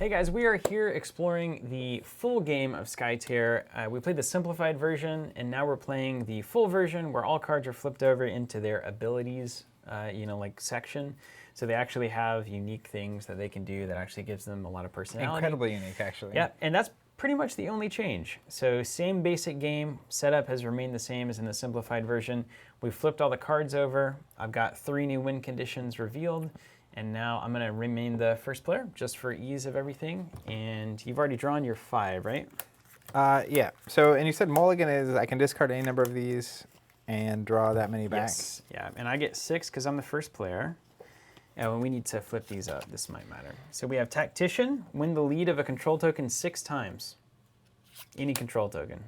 Hey guys, we are here exploring the full game of Skytear. We played the simplified version, and now we're playing the full version where all cards are flipped over into their abilities, like section. So they actually have unique things that they can do that actually gives them a lot of personality. Incredibly unique, actually. Yeah, and that's pretty much the only change. So same basic game, setup has remained the same as in the simplified version. We flipped all the cards over. I've got 3 new win conditions revealed. And now I'm gonna remain the first player just for ease of everything. And you've already drawn your 5, right? Yeah. So, and you said mulligan is I can discard any number of these and draw that many back? Yes, yeah. And I get 6 because I'm the first player. And we need to flip these up. This might matter. So we have Tactician, win the lead of a control token 6 times. Any control token.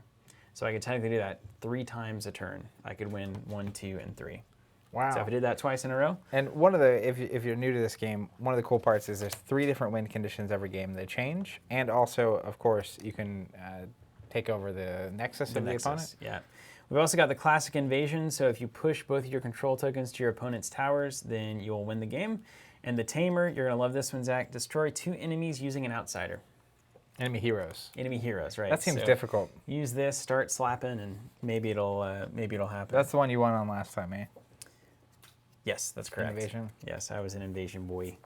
So I could technically do that 3 times a turn. I could win 1, 2, and 3. Wow. So if I did that twice in a row. And one of the, if you're new to this game, one of the cool parts is there's 3 different win conditions every game that change. And also, of course, you can take over the nexus of the opponent. Yeah. We've also got the classic invasion. So if you push both of your control tokens to your opponent's towers, then you'll win the game. And the tamer, you're gonna love this one, Zach. Destroy 2 enemies using an outsider. Enemy heroes. Enemy heroes, right? That seems difficult. Use this, start slapping, and maybe it'll happen. That's the one you won on last time, eh? Yes, that's correct. Invasion? Yes, I was an invasion boy.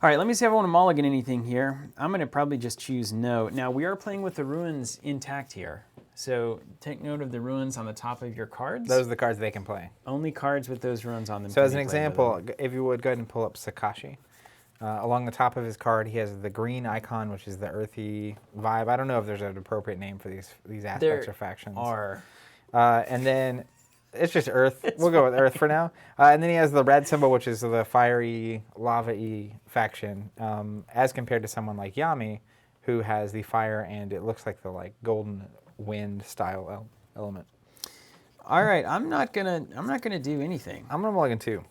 All right, let me see if I want to mulligan anything here. I'm going to probably just choose no. Now, we are playing with the ruins intact here. So take note of the ruins on the top of your cards. Those are the cards they can play. Only cards with those ruins on them. So as an example, if you would go ahead and pull up Sakoshi. Along the top of his card, he has the green icon, which is the earthy vibe. I don't know if there's an appropriate name for these aspects or factions. There are. And then it's just Earth. We'll go with Earth for now. And then he has the red symbol, which is the fiery, lava-y faction, as compared to someone like Yami, who has the fire and it looks like the golden wind style element. All right, I'm not gonna do anything. I'm gonna mulligan 2.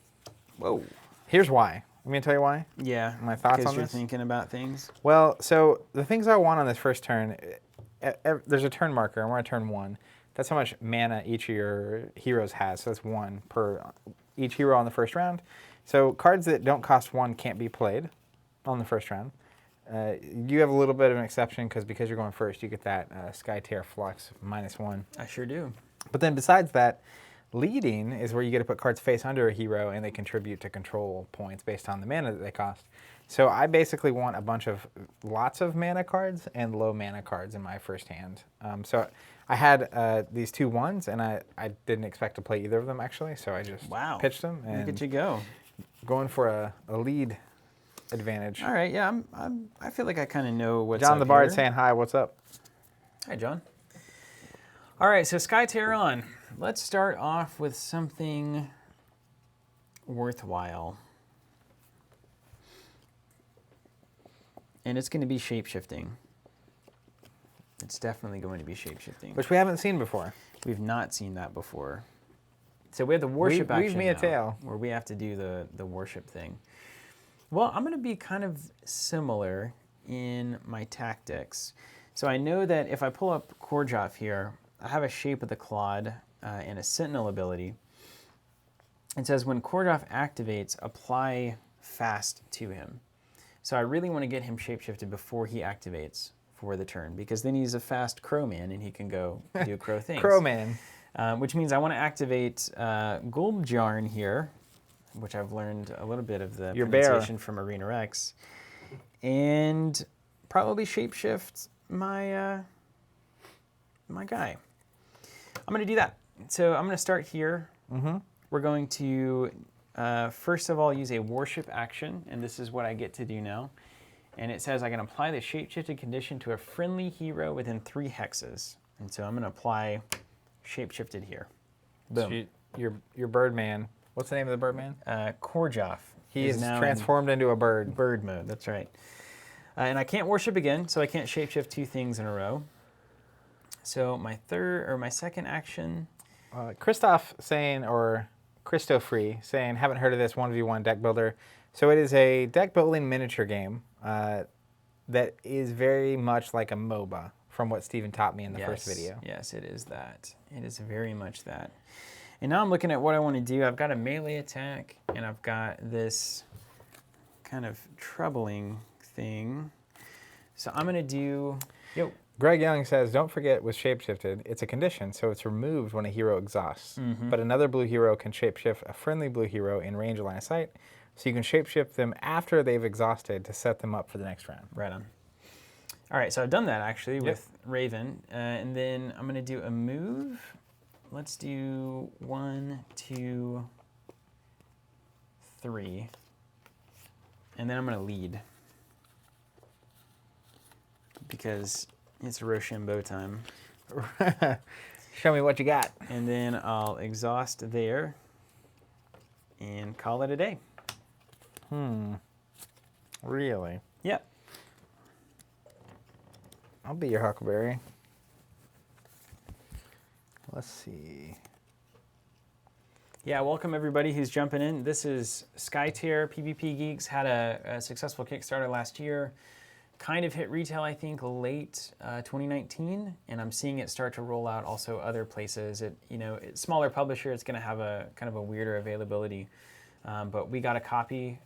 Whoa. Here's why. I'm gonna tell you why. Yeah. My thoughts on Because you're this? thinking about things. Well, so the things I want on this first turn, there's a turn marker, and we're on turn 1. That's how much mana each of your heroes has. So that's 1 per each hero on the first round. So cards that don't cost 1 can't be played on the first round. You have a little bit of an exception because you're going first. You get that Skytear Flux -1. I sure do. But then besides that, leading is where you get to put cards face under a hero and they contribute to control points based on the mana that they cost. So I basically want lots of mana cards and low mana cards in my first hand. So I had these 2 1s, and I didn't expect to play either of them, actually, so I just pitched them. And look at you go. Going for a lead advantage. All right, yeah, I feel like I kind of know what's John up the Bard here. saying hi, what's up? Hi, John. All right, so Skytear on. Let's start off with something worthwhile. And it's going to be shapeshifting. It's definitely going to be shapeshifting. Which we haven't seen before. We've not seen that before. So we have the worship action Weave me a now, tale. where we have to do the worship thing. Well, I'm going to be kind of similar in my tactics. So I know that if I pull up Corjef here, I have a Shape of the Clod and a Sentinel ability. It says when Corjef activates, apply fast to him. So I really want to get him shapeshifted before he activates for the turn, because then he's a fast crowman and he can go do crow things. Crowman. Which means I want to activate Gulbjarn here, which I've learned a little bit of the pronunciation from Arena Rex, and probably shapeshift my my guy. I'm going to do that. So I'm going to start here. Mm-hmm. We're going to first of all use a worship action, and this is what I get to do now. And it says I can apply the shapeshifted condition to a friendly hero within 3 hexes. And so I'm going to apply shapeshifted here. Boom. So your Birdman. What's the name of the Birdman? Corjef. He is now transformed into a bird. Bird mode, that's right. And I can't worship again, so I can't shapeshift 2 things in a row. So my second action. Christoph saying, or Christo Free saying, haven't heard of this 1v1 deck builder. So it is a deck building miniature game that is very much like a MOBA from what Steven taught me in the first video. Yes, it is that. It is very much that. And now I'm looking at what I want to do. I've got a melee attack, and I've got this kind of troubling thing. So I'm going to do... Yo. Greg Young says, don't forget with Shapeshifted, it's a condition, so it's removed when a hero exhausts. But another blue hero can shapeshift a friendly blue hero in range of line of sight, so you can shapeshift them after they've exhausted to set them up for the next round. Right on. All right, so I've done that actually with Raven, and then I'm going to do a move. Let's do 1, 2, 3, and then I'm going to lead because it's Rochambeau time. Show me what you got. And then I'll exhaust there and call it a day. Really? Yep. I'll be your Huckleberry. Let's see. Yeah, welcome everybody who's jumping in. This is Skytear. PvP Geeks had a successful Kickstarter last year. Kind of hit retail, I think, late 2019, and I'm seeing it start to roll out also other places. It's smaller publisher, it's going to have a kind of a weirder availability, but we got a copy.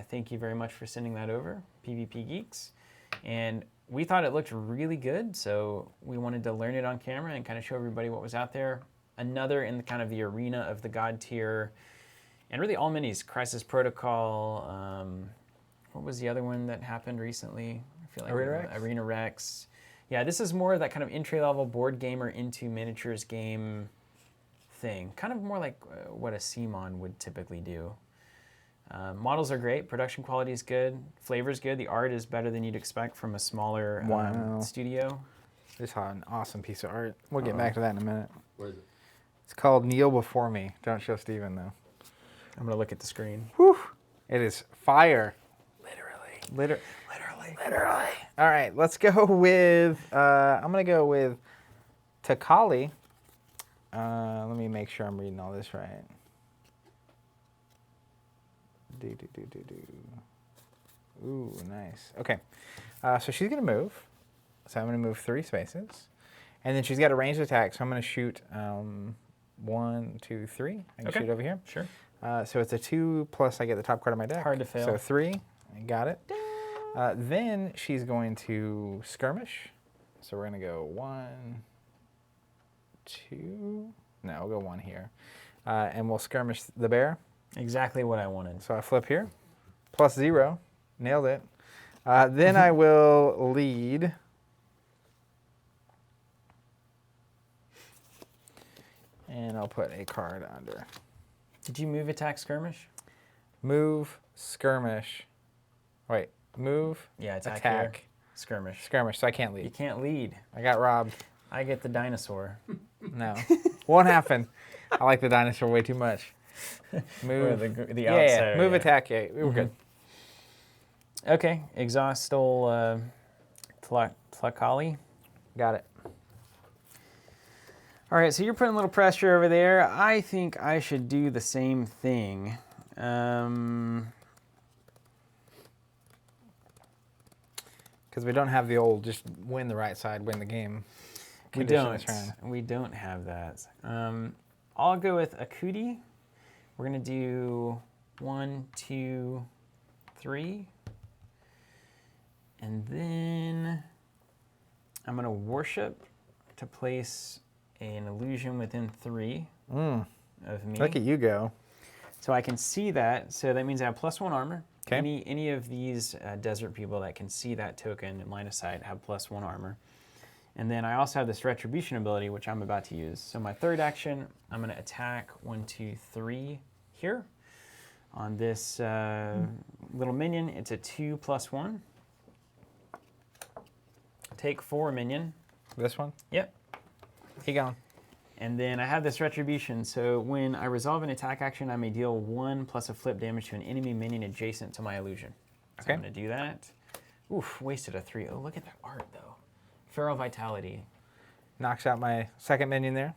Thank you very much for sending that over, PvP Geeks, and we thought it looked really good, so we wanted to learn it on camera and kind of show everybody what was out there. Another in the kind of the arena of the God tier, and really all minis, Crisis Protocol. What was the other one that happened recently? I feel like Arena Rex? Arena Rex. Yeah, this is more of that kind of entry-level board gamer into miniatures game thing. Kind of more like what a CMON would typically do. Models are great. Production quality is good. Flavor is good. The art is better than you'd expect from a smaller studio. This is an awesome piece of art. We'll get back to that in a minute. What is it? It's called Kneel Before Me. Don't show Steven, though. I'm going to look at the screen. Whew. It is fire. Literally. All right, let's go with, I'm going to go with Tlakali. Let me make sure I'm reading all this right. Ooh, nice. Okay, so she's going to move. So I'm going to move 3 spaces. And then she's got a ranged attack, so I'm going to shoot 1, 2, 3. I can shoot over here. Sure. So it's a 2 plus I get the top card of my deck. Hard to fail. So 3, I got it. Then she's going to skirmish. So we're going to go 1, 2. No, we'll go 1 here. And we'll skirmish the bear. Exactly what I wanted. So I flip here. Plus 0. Nailed it. Then I will lead. And I'll put a card under. Did you move, attack, skirmish? Move, skirmish. Wait, move, Yeah, attack. attack, Here. Skirmish. skirmish. So I can't You lead. can't lead. I got robbed. I get the dinosaur. No. Won't happen. I like the dinosaur way too much. Move. Or the Yeah, outsider. move, yeah. attack. Yeah, we were good. Okay, exhaust stole Tlakali. Got it. All right, so you're putting a little pressure over there. I think I should do the same thing. Because we don't have the old just win the right side, win the game. We condition don't. this round. We don't have that. I'll go with Akhuti. We're gonna do 1, 2, 3, and then I'm gonna worship to place an illusion within 3 of me. Look at you go. So I can see that. So that means I have +1 armor. Okay. Any of these desert people that can see that token in line of sight have +1 armor. And then I also have this retribution ability, which I'm about to use. So my third action, I'm going to attack 1, 2, 3 here on this little minion. It's a 2 + 1. Take 4 minion. This one? Yep. Keep going. And then I have this retribution. So when I resolve an attack action, I may deal 1 + a flip damage to an enemy minion adjacent to my illusion. So Okay. I'm going to do that. Oof, wasted a 3. Oh, look at that art, though. Feral Vitality. Knocks out my second minion there.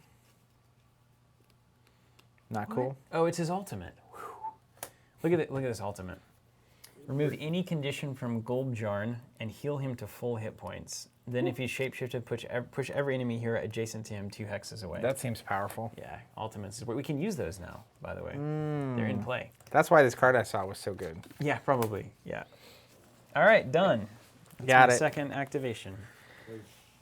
Not What? cool. Oh, it's his ultimate. Whew. Look at this ultimate. Remove any condition from Gulbjarn and heal him to full hit points. Then if he's shapeshifted, push every enemy hero adjacent to him 2 hexes away. That seems powerful. Yeah, ultimates is where we can use those now, by the way. They're in play. That's why this card I saw was so good. Yeah, probably. Yeah. All right, done. Got my it. second activation.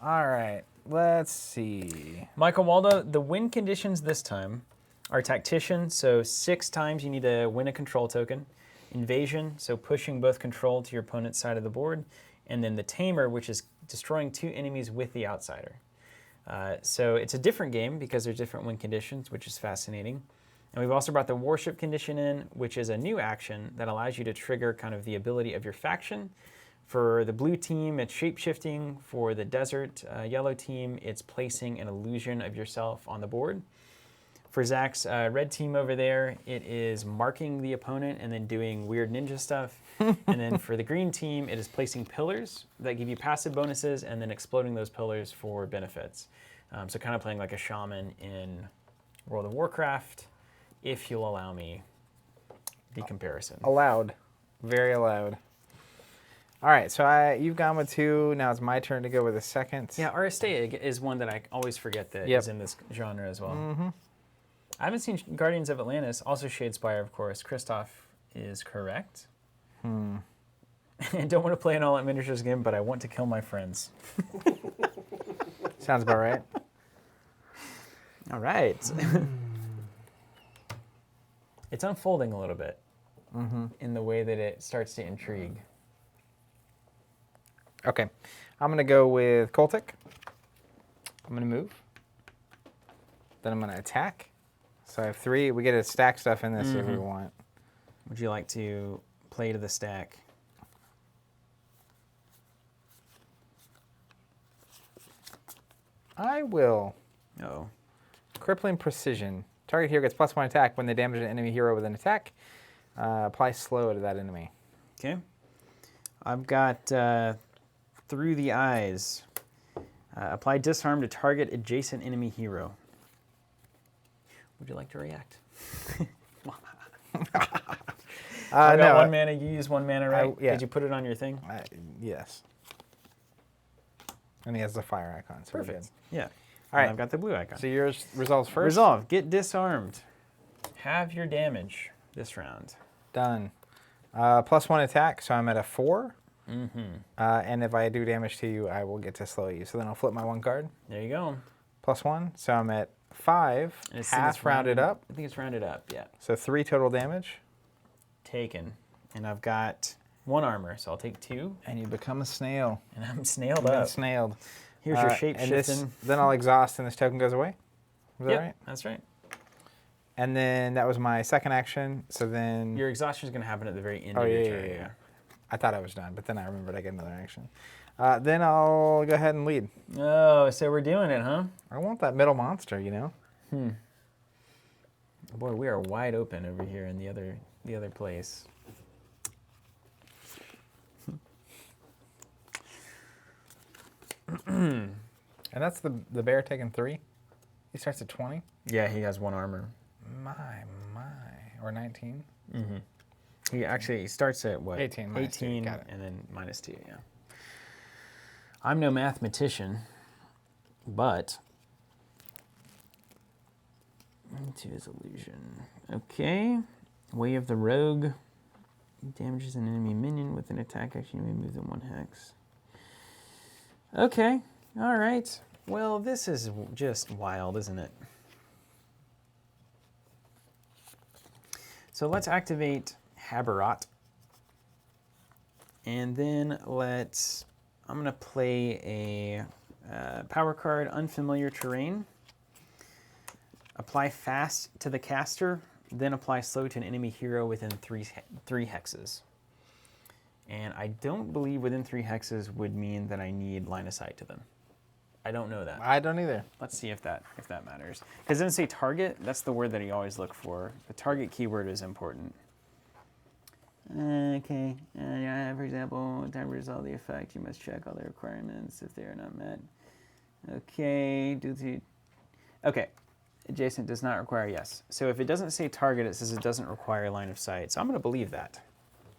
All right. Let's see. Michael Waldo, the win conditions this time are Tactician, so 6 times you need to win a control token. Invasion, so pushing both control to your opponent's side of the board. And then the Tamer, which is destroying 2 enemies with the outsider. So it's a different game because there's different win conditions, which is fascinating. And we've also brought the Worship condition in, which is a new action that allows you to trigger kind of the ability of your faction. For the blue team, it's Shapeshifting. For the desert yellow team, it's placing an illusion of yourself on the board. For Zach's red team over there, it is marking the opponent and then doing weird ninja stuff. And then for the green team, it is placing pillars that give you passive bonuses and then exploding those pillars for benefits. So kind of playing like a shaman in World of Warcraft, if you'll allow me the comparison. Allowed. Very allowed. All right, so you've gone with 2. Now it's my turn to go with a second. Yeah, Aristaic is one that I always forget that is in this genre as well. Mm-hmm. I haven't seen Guardians of Atlantis, also Shadespire, of course. Christoph is correct. I don't want to play an all-out miniatures game, but I want to kill my friends. Sounds about right. All right. It's unfolding a little bit in the way that it starts to intrigue. Okay, I'm going to go with Cotlic. I'm going to move. Then I'm going to attack. So I have 3. We get to stack stuff in this if we want. Would you like to play to the stack? I will. Oh. Crippling Precision. Target hero gets +1 attack when they damage an enemy hero with an attack. Apply slow to that enemy. Okay. I've got Through the Eyes. Apply disarm to target adjacent enemy hero. Would you like to react? I got no, 1 mana, you use 1 mana, right? yeah. Did you put it on your thing? Yes. And he has the fire icon. So Perfect. Yeah. All right. I've got the blue icon. So yours resolves first? Resolve. Get disarmed. Have your damage this round. Done. +1 attack, so I'm at a 4. And if I do damage to you, I will get to slow you. So then I'll flip my 1 card. There you go. +1, so I'm at 5. And it's Half rounded up. I think it's rounded up, yeah. So 3 total damage. Taken. And I've got 1 armor, so I'll take 2. And you become a snail. And I'm snailed You've up. been snailed. Here's your shape and shifting. then I'll exhaust and this token goes away. Is that Yep, right? that's right. And then that was my second action. So then Your exhaustion is going to happen at the very end of your turn. yeah. I thought I was done, but then I remembered I get another action. Then I'll go ahead and lead. Oh, so we're doing it, huh? I want that middle monster, you know? Boy, we are wide open over here in the other place. And that's the bear taking 3? He starts at 20? Yeah, he has 1 armor. My. Or 19? He starts at what? 18, minus 2, 18, got it. and then -2, yeah. I'm no mathematician, but into his illusion. Okay. Way of the Rogue. Damages an enemy minion with an attack action. You may move them 1 hex. Okay. All right. Well, this is just wild, isn't it? So let's activate Haburet. And then I'm going to play a power card, Unfamiliar Terrain. Apply Fast to the caster, then apply Slow to an enemy hero within 3 hexes. And I don't believe within 3 hexes would mean that I need line of sight to them. I don't know that. I don't either. Let's see if that matters. Because it doesn't say target. That's the word that you always look for. The target keyword is important. Okay. For example, in time to resolve the effect, you must check all the requirements if they are not met. Okay. Okay. Adjacent does not require yes. So if it doesn't say target, it says it doesn't require line of sight. So I'm going to believe that.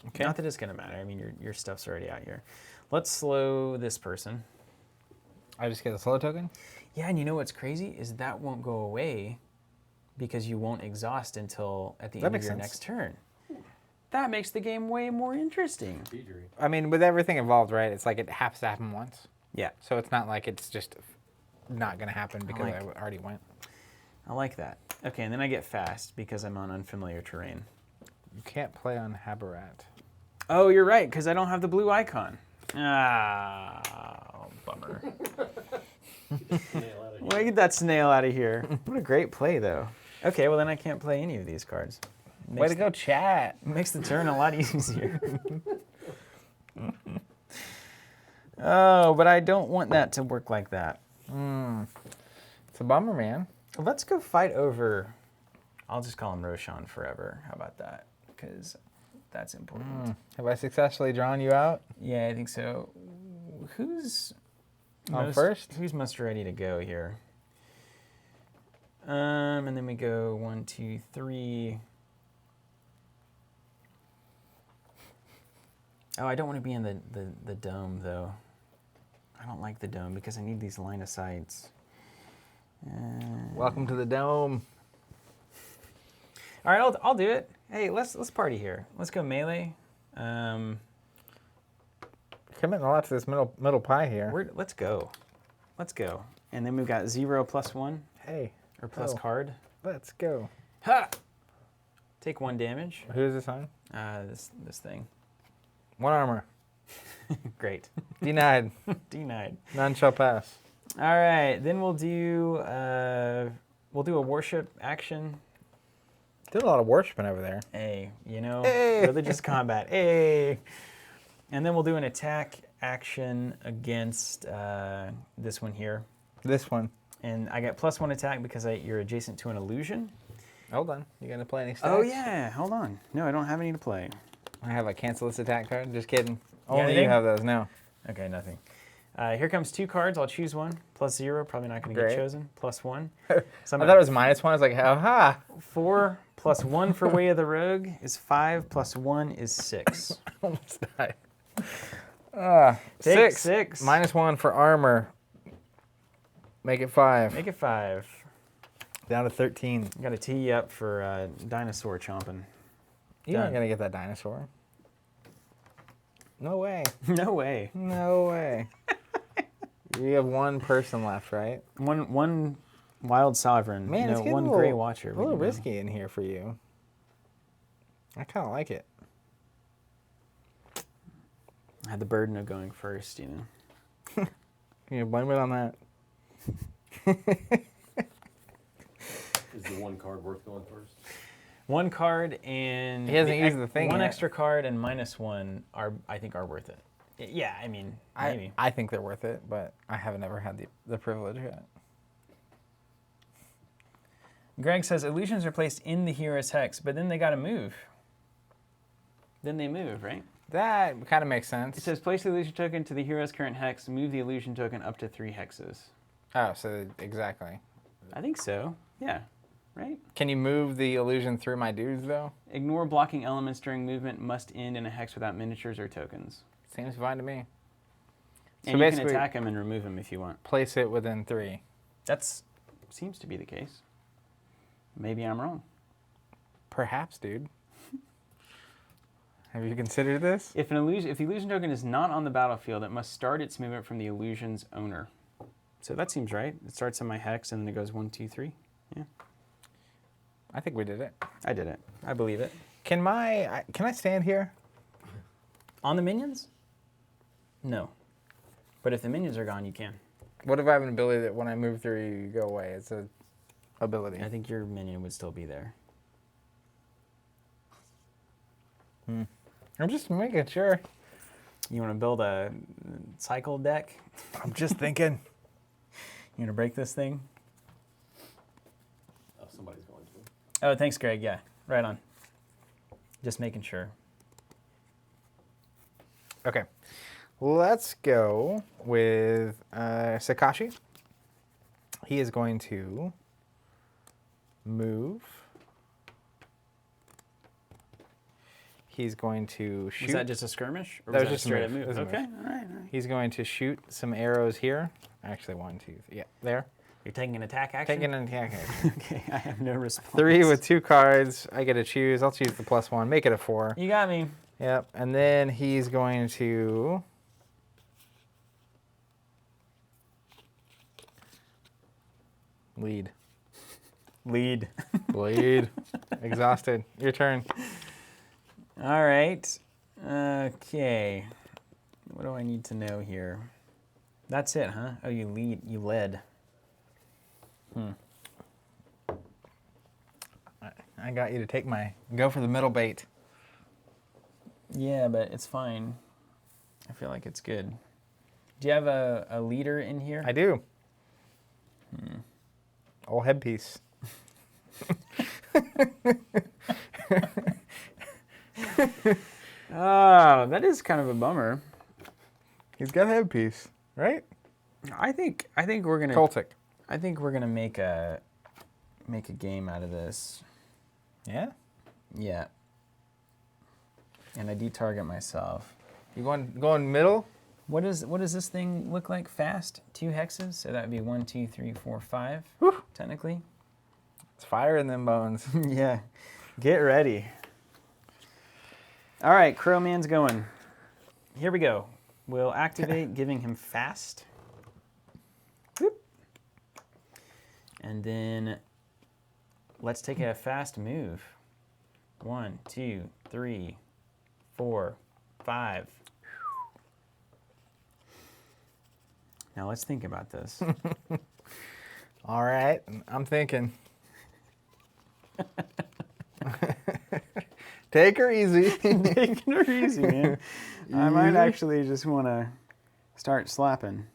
Okay. Not that it's going to matter. I mean, your stuff's already out here. Let's slow this person. I just get a slow token? Yeah, and you know what's crazy is that won't go away because you won't exhaust until at the end of your next turn. That makes the game way more interesting. I mean, with everything involved, right? It's like it has to happen once. Yeah. So it's not like it's just not going to happen because I already went. I like that. Okay, and then I get fast because I'm on unfamiliar terrain. You can't play on Haburet. Oh, you're right, because I don't have the blue icon. Ah, bummer. Well, get that snail out of here. What a great play, though. Okay, well then I can't play any of these cards. Way to go, chat. Makes the turn a lot easier. Oh, but I don't want that to work like that. It's a bummer, man. Let's go fight over. I'll just call him Roshan forever. How about that? Because that's important. Have I successfully drawn you out? Yeah, I think so. Who's first? Who's most ready to go here? And then we go 1, 2, 3. Oh, I don't want to be in the dome though. I don't like the dome because I need these line of sights. Welcome to the dome. All right, I'll do it. Hey, let's party here. Let's go melee. Committing a lot to this middle pie here. Let's go. Let's go. And then we've got 0 + 1. Hey. Or plus card. Let's go. Ha! Take 1 damage. Who is this on? This thing. 1 armor. Great. Denied. Denied. None shall pass. All right, then we'll do a worship action. Did a lot of worshiping over there. Hey, Hey. religious combat. Hey. And then we'll do an attack action against this one here. This one. And I get +1 attack because you're adjacent to an illusion. Hold on. You gonna play any stats? Oh yeah, hold on. No, I don't have any to play. I have a cancel this attack card. Just kidding. got Only you anything? have those. No. Okay, nothing. Here comes 2 cards. I'll choose one. +0, probably not going to get Great. chosen. +1. I So thought it was -1. I was like, aha. 4 + 1 for Way of the Rogue is 5 + 1 is 6. Almost died. Take 6. 6. -1 for armor. Make it 5. Make it 5. Down to 13. Got to tee you up for dinosaur chomping. You're not Done. gonna get that dinosaur. No way. No way. No way. You have 1 person left, right? One wild sovereign. Man, it's getting one a gray little- watcher. A little risky in here for you. I kind of like it. I had the burden of going first, You blame it on that. Is the 1 card worth going first? 1 card and He hasn't used the thing 1 yet. extra card and -1 I think are worth it. Yeah, I mean, maybe. I think they're worth it, but I haven't ever had the privilege yet. Greg says illusions are placed in the hero's hex, but then they got to move. Then they move, right? That kind of makes It sense. says place the illusion token to the hero's current hex, move the illusion token up to 3 hexes. Oh, so exactly. I think so. Yeah. Right? Can you move the illusion through my dudes, though? Ignore blocking elements during movement, must end in a hex without miniatures or tokens. Seems fine to me. So And you can basically- attack them and remove them if you want. Place it within 3. That's seems to be the case. Maybe I'm wrong. Perhaps, dude. Have you considered this? If the illusion token is not on the battlefield, it must start its movement from the illusion's owner. So that seems right. It starts in my hex and then it goes 1, 2, 3. Yeah. I think we did it. I did it. I believe it. Can I stand here? On the minions? No. But if the minions are gone, you can. What if I have an ability that when I move through you go away? It's a ability. I think your minion would still be there. I'm just making sure. You want to build a cycle deck? I'm just thinking. You want to break this thing? Oh, somebody's going to. Oh, thanks, Greg. Yeah, right on. Just making sure. Okay. Let's go with Sakoshi. He is going to move. He's going to shoot. Was that just a skirmish? Or That was that just a straight up move. move? That was a Okay, move. all right. He's going to shoot some arrows here. Actually, 1, 2, 3. Yeah, there. You're taking an attack action? Taking an attack action. Okay, I have no response. 3 with 2 cards. I get to choose. I'll choose the +1. Make it a 4. You got me. Yep. And then he's going to... Lead. Lead. Bleed. Exhausted. Your turn. All right. Okay. What do I need to know here? That's it, huh? Oh, you led. I got you to go for the middle bait. Yeah, but it's fine. I feel like it's good. Do you have a leader in here? I do. Old headpiece. Oh, that is kind of a bummer. He's got a headpiece, right? I think we're gonna. Cotlic. I think we're gonna make a game out of this. Yeah? Yeah. And I detarget myself. You going middle? What does this thing look like? Fast? 2 hexes? So that would be 1, 2, 3, 4, 5. Whew. Technically. It's fire in them bones. Yeah. Get ready. All right, Crowman's going. Here we go. We'll activate, giving him fast. Whoop. And then let's take a fast move. 1, 2, 3, 4, 5. Now let's think about this. All right, I'm thinking. Take her easy. Taking her easy, man. I might actually just want to start slapping.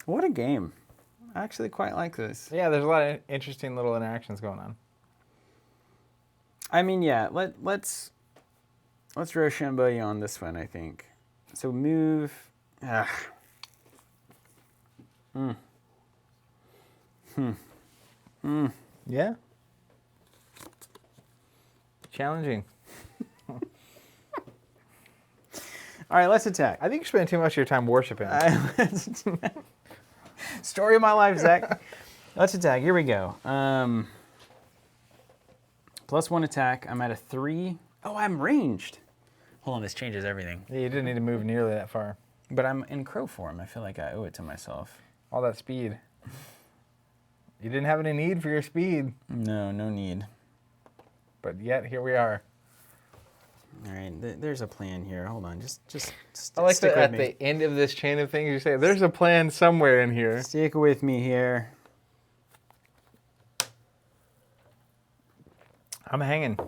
What a game. I actually quite like this. Yeah, there's a lot of interesting little interactions going on. I mean, yeah, let's Rochambeau on this one, I think. So move. Yeah? Challenging. All right, let's attack. I think you're spending too much of your time worshiping. Story of my life, Zach. Let's attack. Here we go. +1 attack. I'm at a 3. Oh, I'm ranged. Hold on, this changes everything. Yeah, you didn't need to move nearly that far. But I'm in crow form. I feel like I owe it to myself. All that speed. You didn't have any need for your speed. No need. But yet, here we are. All right, there's a plan here. Hold on, just I like stick that with at me. the end of this chain of things you say, there's a plan somewhere in here. Stick with me here. I'm hanging.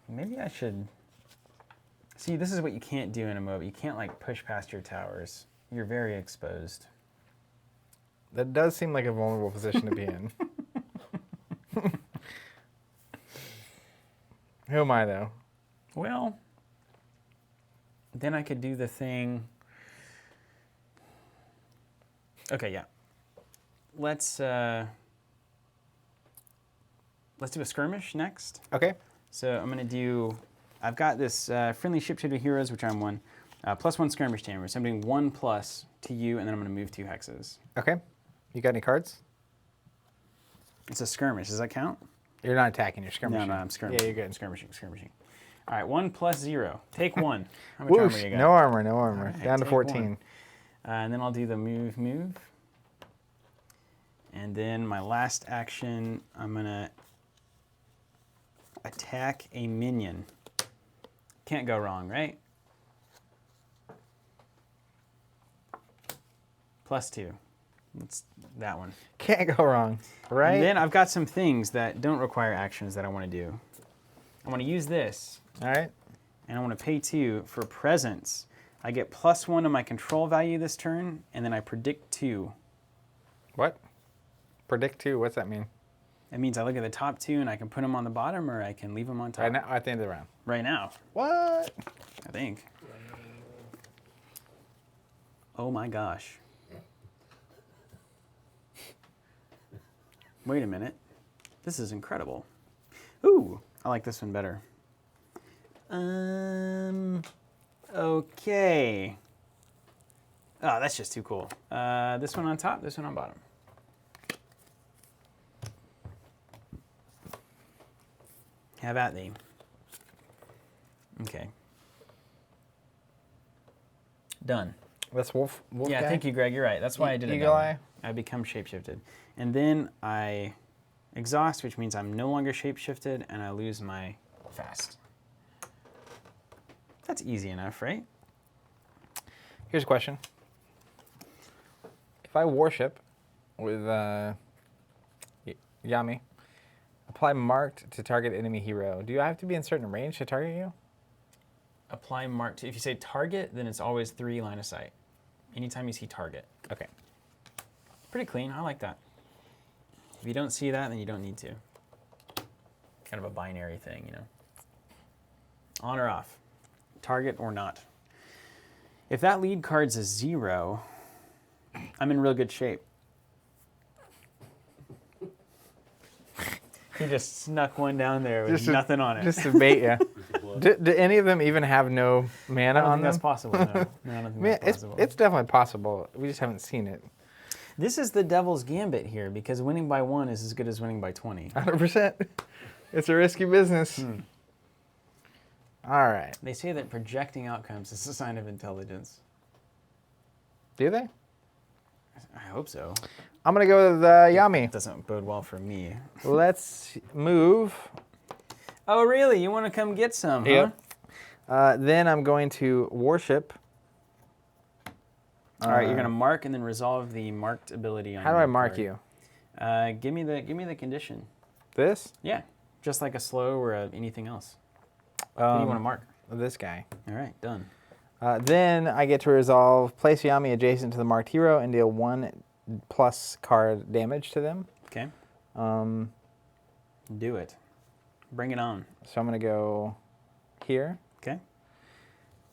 Maybe I should... See, this is what you can't do in a MOBA. You can't, like, push past your towers. You're very exposed. That does seem like a vulnerable position to be in. Who am I, though? Well, then I could do the thing... Okay, yeah. Let's do a skirmish next. Okay. So I'm going to do... I've got this friendly shapeshifter heroes, which I'm 1. +1 skirmish tamers. So I'm doing 1+ to you, and then I'm going to move 2 hexes. Okay. You got any cards? It's a skirmish. Does that count? You're not attacking, you're skirmishing. No, I'm skirmishing. Yeah, you're good. I'm skirmishing. All right, 1 + 0. Take 1. How much Whoosh, armor you got? no armor, no armor. Right, Down to take 14. 1. And then I'll do the move. And then my last action, I'm going to attack a minion. Can't go wrong, right? +2. That's that one. Can't go wrong, right? And then I've got some things that don't require actions that I want to do. I want to use this. All right. And I want to pay 2 for presence. I get +1 to my control value this turn, and then I predict 2. What? Predict 2, what's that mean? That means I look at the top 2 and I can put them on the bottom, or I can leave them on top. Right now, at the end of the round. Right now, What? I think. Oh my gosh. Wait a minute. This is incredible. Ooh, I like this one better. Okay. Oh, that's just too cool. This one on top, this one on bottom. Have at thee. Okay. Done. That's wolf Yeah, guy? thank you, Greg. You're right. That's why I did it. Eagle that way. eye? I become shapeshifted. And then I exhaust, which means I'm no longer shapeshifted, and I lose my fast. That's easy enough, right? Here's a question. If I worship with Yami, apply marked to target enemy hero, do I have to be in certain range to target you? Apply mark to, if you say target, then it's always 3 line of sight. Anytime you see target. Okay. Pretty clean. I like that. If you don't see that, then you don't need to. Kind of a binary thing, you know. On or off. Target or not. If that lead card's a 0, I'm in real good shape. He just snuck one down there with nothing on it. Just to bait you. Do any of them even have no mana I don't on think them? that's possible, no. No, I don't think that's possible. It's definitely possible. We just haven't seen it. This is the devil's gambit here, because winning by 1 is as good as winning by 20. 100%. It's a risky business. All right. They say that projecting outcomes is a sign of intelligence. Do they? I hope so. I'm going to go with Yami. It doesn't bode well for me. Let's move. Oh, really? You want to come get some, huh? Yep. Then I'm going to worship. All right, you're going to mark and then resolve the marked ability on How do your I mark card. you? Give me the condition. This? Yeah, just like a slow or anything else. Who do you want to mark? This guy. All right, done. Then I get to resolve, place Yami adjacent to the marked hero and deal 1+ card damage to them. Okay. Do it. Bring it on. So I'm going to go here. Okay.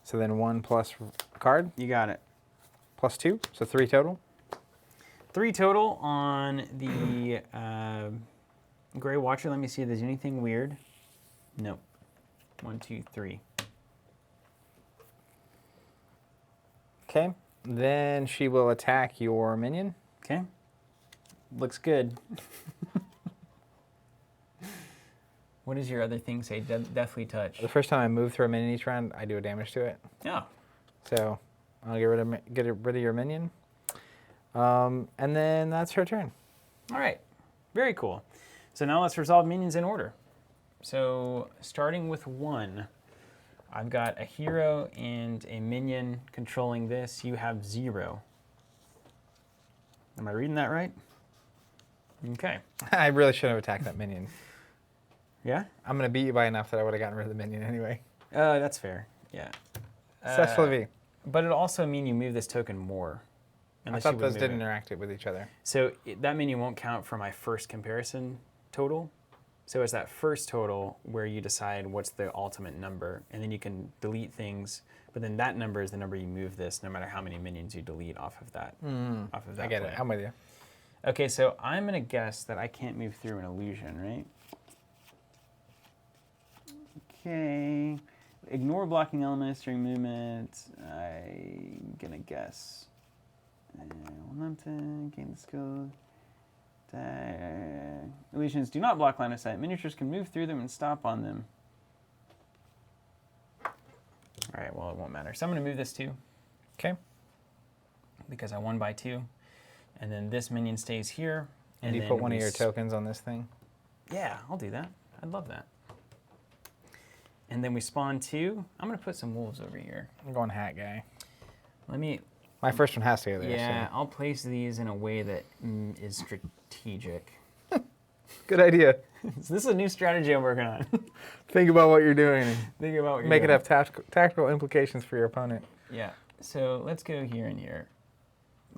So then 1+ card, You got it. +2, so 3 total. 3 total on the Gray Watcher. Let me see if there's anything weird. Nope. 1, 2, 3. Okay. Then she will attack your minion. Okay. Looks good. What does your other thing say? Deathly touch. The first time I move through a minion each round, I do a damage to it. Oh. So I'll get rid of your minion. And then that's her turn. All right. Very cool. So now let's resolve minions in order. So starting with 1, I've got a hero and a minion controlling this. You have 0. Am I reading that right? Okay. I really shouldn't have attacked that minion. Yeah? I'm going to beat you by enough that I would have gotten rid of the minion anyway. That's fair. Yeah. C'est la vie. But it'll also mean you move this token more. I unless thought you those would didn't move it. interact with each other. So that minion won't count for my first comparison total. So it's that first total where you decide what's the ultimate number, and then you can delete things. But then that number is the number you move this, no matter how many minions you delete off of that. Off of that I get it. play. I'm with you. Okay, so I'm gonna guess that I can't move through an illusion, right? Okay. Ignore blocking elements during movement. I'm gonna guess. Gain the skill. Illusions do not block line of sight. Miniatures can move through them and stop on them. All right, well, it won't matter. So I'm going to move this 2. Okay. Because I won by 2. And then this minion stays here. And you then put one we of your tokens on this thing? Yeah, I'll do that. I'd love that. And then we spawn 2. I'm going to put some wolves over here. I'm going hat guy. Let me... My first one has to go there. Yeah, So. I'll place these in a way that is strategic. Good idea. So this is a new strategy I'm working on. Think about what you're doing. Think about what you're Make doing. it have tactical implications for your opponent. Yeah, so let's go here and here,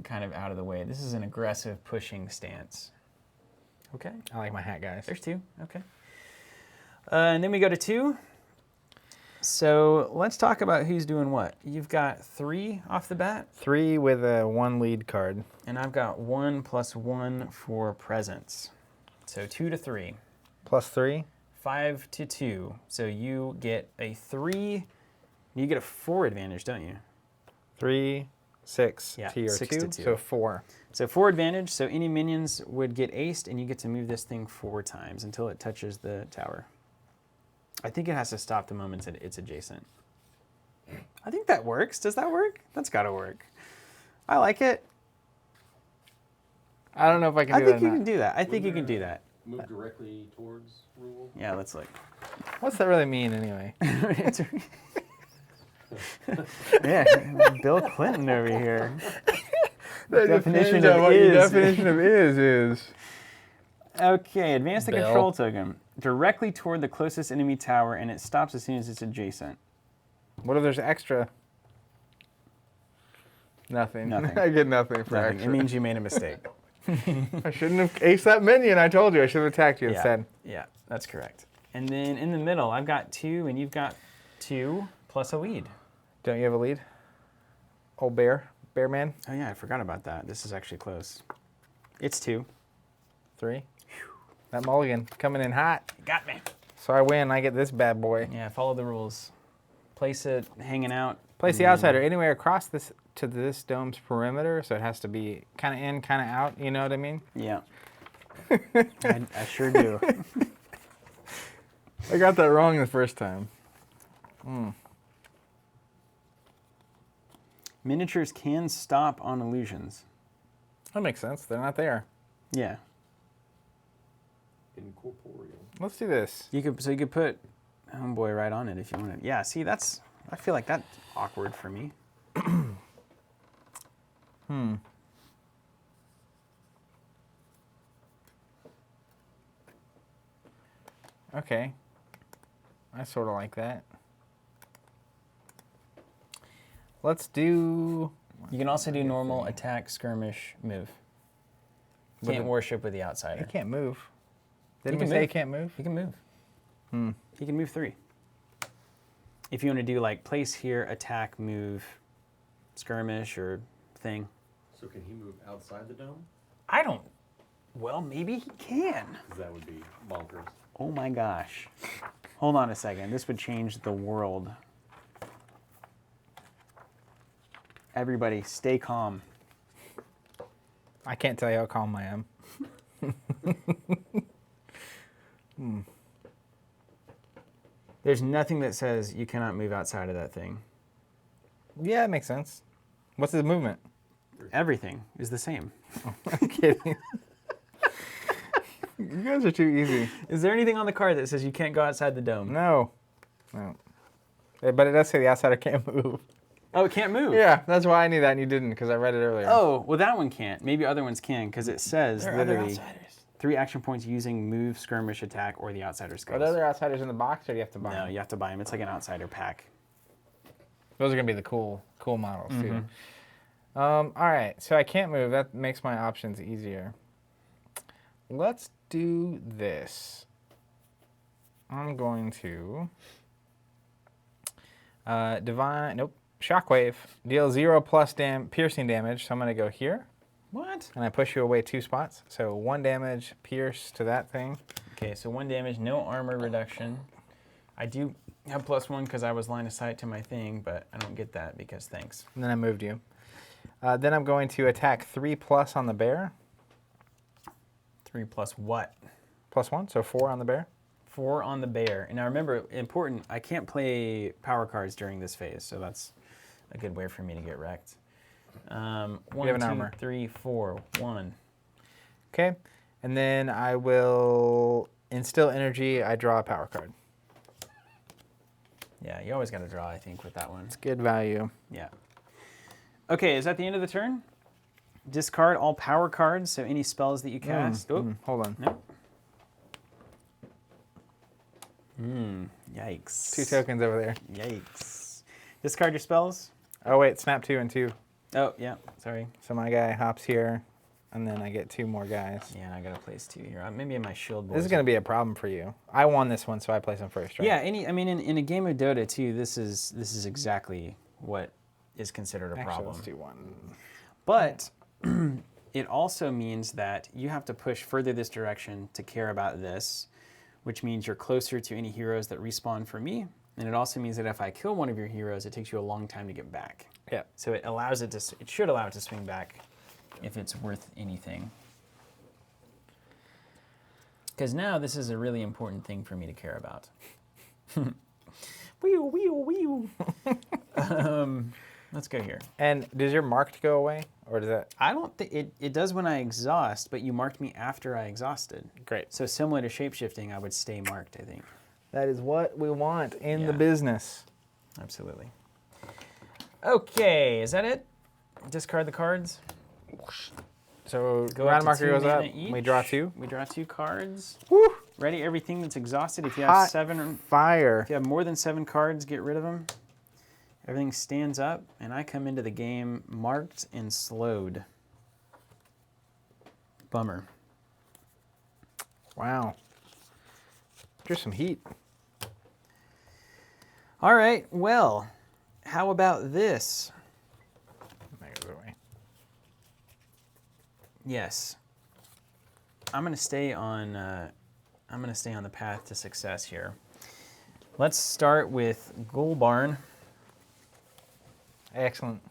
kind of out of the way. This is an aggressive pushing stance. Okay, I like my hat guys. there's 2, okay. And then we go to 2. So let's talk about who's doing what. You've got 3 off the bat. 3 with a 1 lead card. And I've got 1 + 1 for presence. So 2 to 3. +3. 5 to 2. So you get a 3. You get a 4 advantage, don't you? 3 6 Yeah, to your 6 2, to 2. so 4. So 4 advantage, so any minions would get aced, and you get to move this thing 4 times until it touches the tower. I think it has to stop the moment it's adjacent. I think that works. Does that work? That's got to work. I like it. I don't know if I can I do think that or you not. can do that. I think you Wouldn't can do there that. Move directly towards rule. Yeah, let's look. What's that really mean anyway? Yeah, Bill Clinton over here. The definition depends of on what your is. definition of is. Okay, advance the Bill. control token directly toward the closest enemy tower, and it stops as soon as it's adjacent. What if there's extra? Nothing. Nothing. I get nothing for Nothing. extra. It means you made a mistake. I shouldn't have aced that minion. I told you. I should have attacked you instead. Yeah, that's correct. And then in the middle, I've got 2, and you've got 2 plus a lead. Don't you have a lead? Old bear? Bear man? Oh yeah, I forgot about that. This is actually close. It's 2. 3. That mulligan coming in hot. Got me. So I win. I get this bad boy. Yeah, follow the rules. Place it hanging out. Place the outsider anywhere across this to this dome's perimeter, so it has to be kind of in, kind of out. You know what I mean? Yeah. I sure do. I got that wrong the first time. Miniatures can stop on illusions. That makes sense. They're not there. Yeah. Incorporeal. Let's do this. You could put Homeboy right on it if you wanted. Yeah, see, I feel like that's awkward for me. Okay. I sort of like that. Let's do... You can also do normal attack, skirmish, move. Can't worship with the outsider. He can't move. Didn't He we can say he move. can't move? He can move. He can move 3. If you want to do like place here, attack, move, skirmish, or thing. So can he move outside the dome? I don't. Well, maybe he can. 'Cause that would be bonkers. Oh my gosh. Hold on a second. This would change the world. Everybody, stay calm. I can't tell you how calm I am. There's nothing that says you cannot move outside of that thing. Yeah, it makes sense. What's his movement? Everything is the same. I'm kidding. You guys are too easy. Is there anything on the card that says you can't go outside the dome? No. No. But it does say the outsider can't move. Oh, it can't move? Yeah, that's why I knew that and you didn't, because I read it earlier. Oh, well, that one can't. Maybe other ones can, because it says There are other literally outsiders. 3 action points using move, skirmish, attack, or the outsider Are skills. there other outsiders in the box, or do you have to buy No, them? you have to buy them. It's like an outsider pack. Those are going to be the cool models, too. All right, so I can't move. That makes my options easier. Let's do this. I'm going to... Shockwave. Deal 0+ piercing damage, so I'm going to go here. What? And I push you away 2 spots. So 1 damage, pierce to that thing. Okay, so 1 damage, no armor reduction. I do have +1 because I was line of sight to my thing, but I don't get that because thanks. And then I moved you. Then I'm going to attack 3+ on the bear. 3 plus what? +1, so 4 on the bear. 4 on the bear. And now remember, important, I can't play power cards during this phase, so that's a good way for me to get wrecked. 1, have an 2, armor. 3, 4, 1. Okay, and then I will instill energy. I draw a power card. Yeah, you always got to draw, I think, with that one. It's good value. Yeah. Okay, is that the end of the turn? Discard all power cards, so any spells that you cast. Hold on. Nope. Yikes. 2 tokens over there. Yikes. Discard your spells. Oh wait, snap 2 and 2. Oh, yeah, sorry. So my guy hops here, and then I get 2 more guys. Yeah, I got to place 2 here. Maybe in my shield boys. This is going to be a problem for you. I won this one, so I place him first, right? Yeah, I mean, in a game of Dota too, this is exactly what is considered a Actually, problem. let's do 1. But it also means that you have to push further this direction to care about this, which means you're closer to any heroes that respawn for me. And it also means that if I kill one of your heroes, it takes you a long time to get back. Yeah. So it allows it to, it should allow it to swing back if it's worth anything. Because now this is a really important thing for me to care about. Wee wee wee. Let's go here. And does your marked go away, or does that? I don't think it does when I exhaust, but you marked me after I exhausted. Great. So similar to shapeshifting, I would stay marked, I think. That is what we want in Yeah. the business. Absolutely. Okay, is that it? Discard the cards. So Go up round to marker 2 goes up. mana each. We draw 2. We draw 2 cards. Woo! Ready everything that's exhausted. If you have Hot 7, fire. if you have more than 7 cards, get rid of them. Everything stands up, and I come into the game marked and slowed. Bummer. Wow. There's some heat. All right, well, how about this? That goes away. Yes, I'm gonna stay on the path to success here. Let's start with Gulbjarn. Excellent.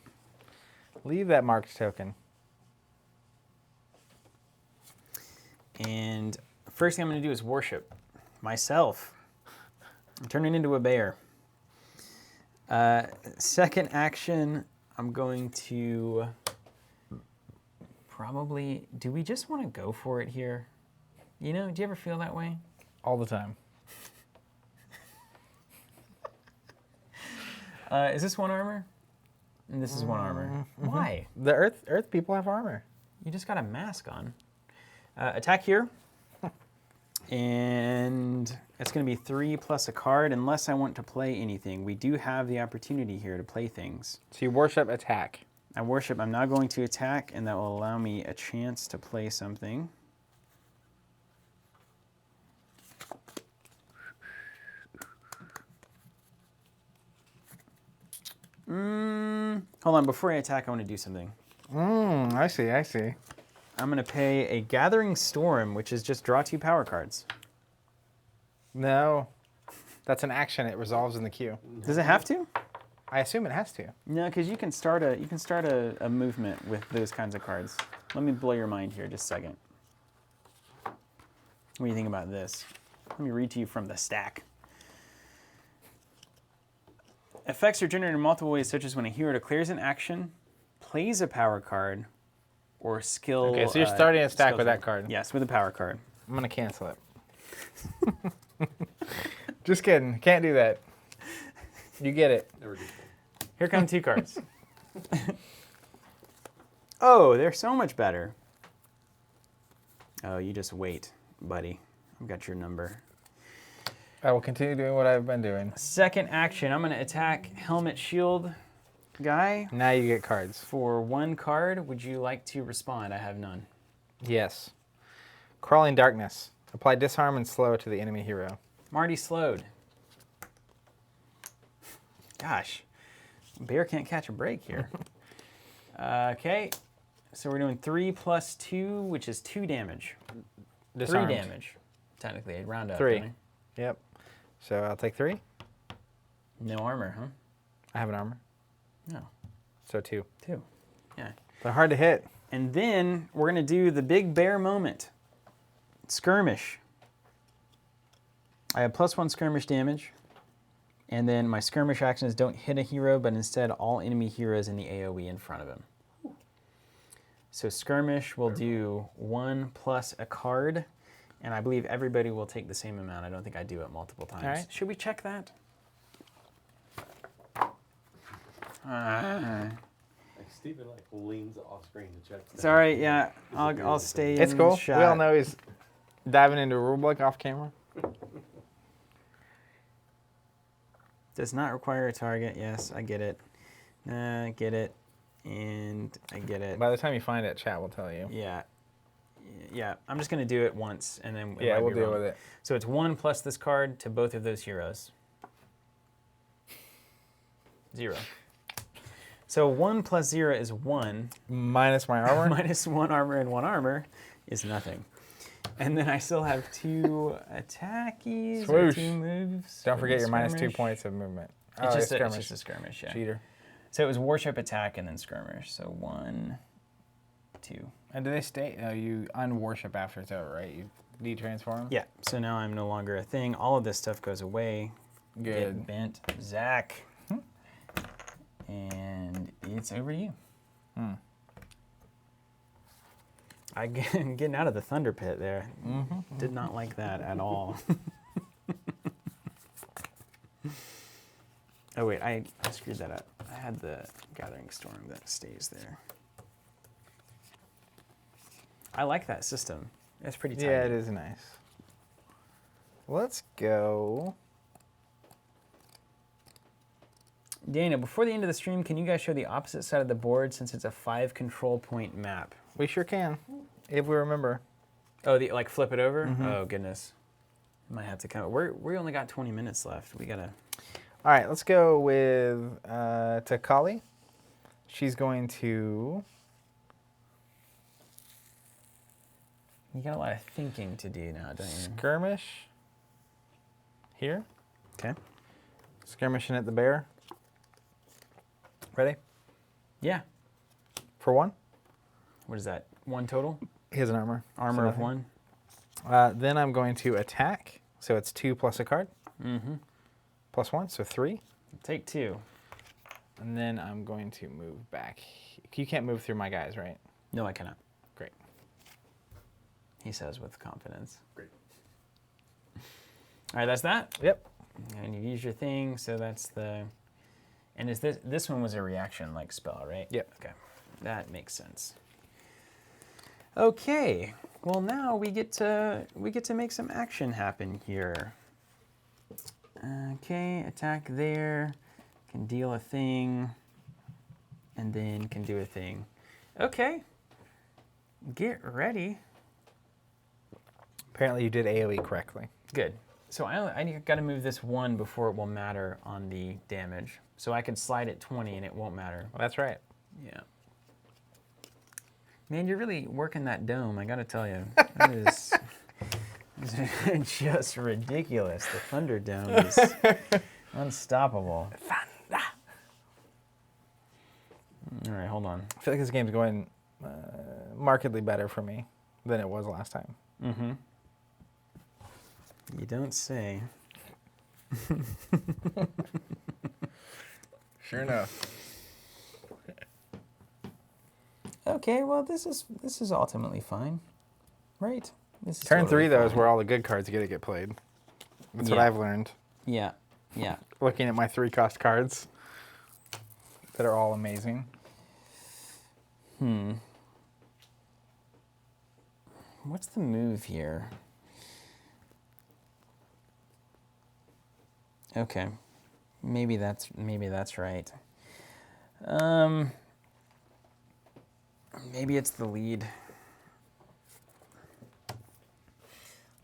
Leave that marked token. And first thing I'm going to do is worship myself. I'm turning into a bear. Second action, I'm going to probably... Do we just want to go for it here? You know, do you ever feel that way? All the time. Is this 1 armor? And this is 1 armor. Why? The Earth people have armor. You just got a mask on. Attack here. And it's going to be 3 plus a card unless I want to play anything. We do have the opportunity here to play things. So you worship attack. I worship. I'm now going to attack, and that will allow me a chance to play something. Hold on. Before I attack, I want to do something. I see, I see. I'm going to pay a Gathering Storm, which is just draw 2 power cards. No. That's an action. It resolves in the queue. Does it have to? I assume it has to. No, because you can start a movement with those kinds of cards. Let me blow your mind here just a second. What do you think about this? Let me read to you from the stack. Effects are generated in multiple ways, such as when a hero declares an action, plays a power card, or skill. Okay, so you're starting a stack skill with check. that card. Yes, with a power card. I'm going to cancel it. Just kidding. Can't do that. You get it. Never did. Here come 2 cards. Oh, they're so much better. Oh, you just wait, buddy. I've got your number. I will continue doing what I've been doing. Second action, I'm going to attack Helmet Shield guy Now you get cards. for 1 card. Would you like to respond? I have none. Yes. Crawling Darkness. Apply disarm and slow to the enemy hero. I'm already slowed. Gosh, bear can't catch a break here. Okay, so we're doing 3 plus 2, which is 2 damage. Disarmed. 3 damage, technically. I'd round up. 3. don't Yep. So I'll take 3. I? No armor, huh? I have an armor. No, So 2. 2. Yeah. They're hard to hit. And then we're going to do the big bear moment. Skirmish. I have +1 skirmish damage. And then my skirmish actions don't hit a hero, but instead all enemy heroes in the AoE in front of him. So skirmish will do 1 plus a card. And I believe everybody will take the same amount. I don't think I do it multiple times. All right. Should we check that? Like Stephen leans off screen to check. It's all right. Yeah, I'll stay It's in cool. shot. We all know he's diving into a rulebook off camera. Does not require a target. Yes, I get it. Get it. And I get it. By the time you find it, chat will tell you. Yeah. Yeah, I'm just going to do it once, and then Yeah, we'll deal with it. So it's 1 plus this card to both of those heroes. 0. So 1 plus 0 is 1. Minus my armor? Minus 1 armor and 1 armor is nothing. And then I still have 2 attackies or Swoosh. 2 moves. Don't for forget the your -2 skirmish. points of movement. It's just skirmish. a skirmish, yeah. Cheater. So it was warship, attack, and then skirmish. So 1, 2. And do they stay? No, you unworship after it's over, right? You detransform? Yeah, so now I'm no longer a thing. All of this stuff goes away. Good. Get bent. Zach. And it's over to you. I'm getting out of the thunder pit there. Did not like that at all. Oh wait, I screwed that up. I had the Gathering Storm that stays there. I like that system. It's pretty tight. Yeah, it is nice. Let's go. Dana, before the end of the stream, can you guys show the opposite side of the board since it's a 5 control point map? We sure can, if we remember. Oh, like flip it over? Oh, goodness. Might have to come. We only got 20 minutes left. We gotta. All right, let's go with Tlakali. She's going to. You got a lot of thinking to do now, don't you? Skirmish. Here. Okay. Skirmishing at the bear. Ready? Yeah. For 1. What is that? 1 total? He has an armor. Armor So of 1. Then I'm going to attack. So it's 2 plus a card. Plus 1, so 3. Take 2. And then I'm going to move back. You can't move through my guys, right? No, I cannot. Great. He says with confidence. Great. All right, that's that. Yep. And you use your thing, so that's the. And is this one was a reaction like spell, right? Yep. Okay, that makes sense. Okay, well now we get to make some action happen here. Okay, attack there, can deal a thing, and then can do a thing. Okay, get ready. Apparently you did AoE correctly. Good. So I got to move this 1 before it will matter on the damage. So I can slide it 20 and it won't matter. Well, that's right. Yeah. Man, you're really working that dome, I got to tell you. That is just ridiculous. The Thunder Dome is unstoppable. Thunder. All right, hold on. I feel like this game's going markedly better for me than it was last time. You don't say. Sure enough. Okay, well this is ultimately fine, right? This is Turn totally 3 though is fine. where all the good cards get played. That's what Yeah. I've learned. Yeah, yeah. Looking at my 3-cost cards that are all amazing. What's the move here? Okay, maybe that's right. Maybe it's the lead.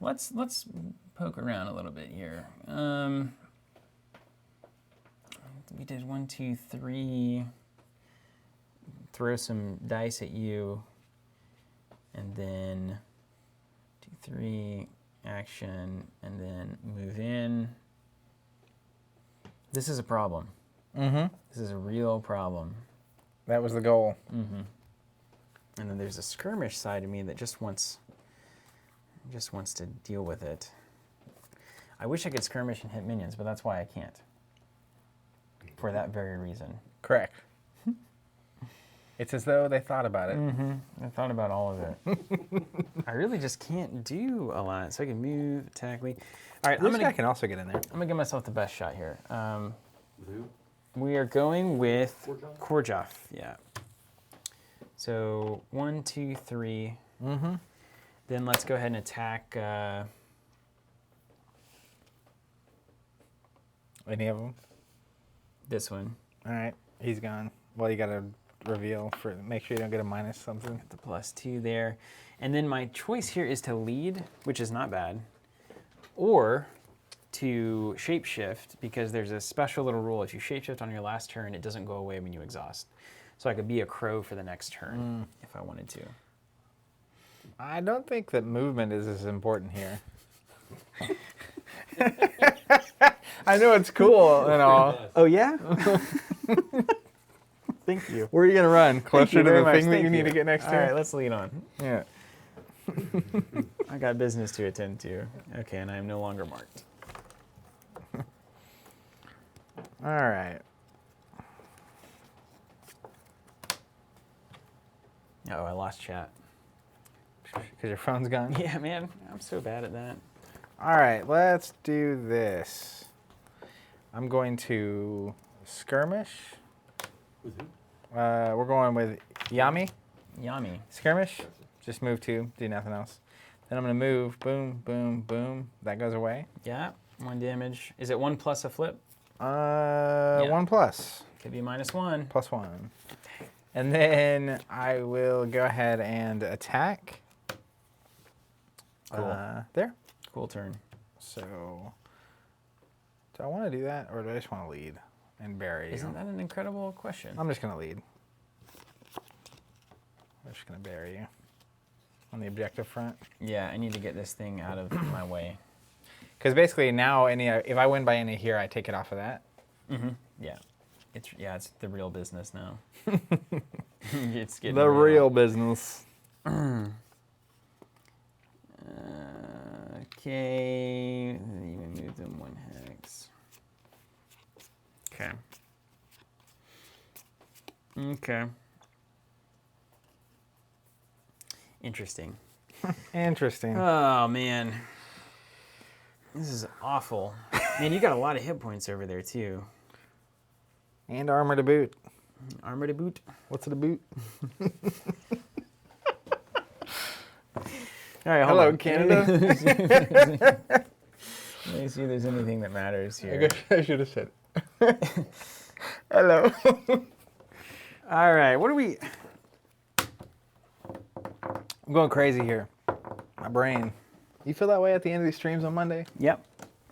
Let's poke around a little bit here. We did 1, 2, 3. Throw some dice at you, and then 2, 3 action, and then move in. This is a problem. This is a real problem. That was the goal. And then there's a skirmish side of me that just wants to deal with it. I wish I could skirmish and hit minions, but that's why I can't. For that very reason. Correct. It's as though they thought about it. I thought about all of it. I really just can't do a lot. So I can move, attack, lead. All right, This guy can also get in there. I'm gonna give myself the best shot here. Who? We are going with Corjef? Corjef. Yeah. So 1, 2, 3. Then let's go ahead and attack. Any of them? This one. All right, he's gone. Well, you got to reveal for make sure you don't get a minus something. Got the +2 there. And then my choice here is to lead, which is not bad, or to shapeshift, because there's a special little rule. If you shapeshift on your last turn, it doesn't go away when you exhaust. So I could be a crow for the next turn if I wanted to. I don't think that movement is as important here. I know it's cool and all. Oh, yeah? Thank you. Where are you gonna run? Closer to the thing that you need to get next to. All right, let's lead on. Yeah. I got business to attend to. Okay, and I am no longer marked. All right. Oh, I lost chat. Because your phone's gone. Yeah, man, I'm so bad at that. All right, let's do this. I'm going to skirmish. With who? We're going with Yami. Yami. Skirmish. Just move 2, do nothing else. Then I'm going to move, boom, boom, boom. That goes away. Yeah, 1 damage. Is it 1 plus a flip? 1 plus. Could be -1. Plus 1. And then I will go ahead and attack. Cool. There. Cool turn. So, do I want to do that, or do I just want to lead and bury you? Isn't that an incredible question? I'm just going to lead. I'm just going to bury you on the objective front. Yeah, I need to get this thing out of my way. Because basically now, if I win by any here, I take it off of that. Mm-hmm. Yeah. It's the real business now. It's getting The real business. Okay. Even move them 1 hex. Okay. Okay. Interesting. Interesting. Oh, man. This is awful. Man, you got a lot of hit points over there, too. And armor to boot. Armor to boot. What's to boot? All right, hold Hello, on. Canada. Let me see if there's anything that matters I here. guess I should have said it. Hello. All right, what are we... I'm going crazy here. My brain. You feel that way at the end of these streams on Monday? Yep,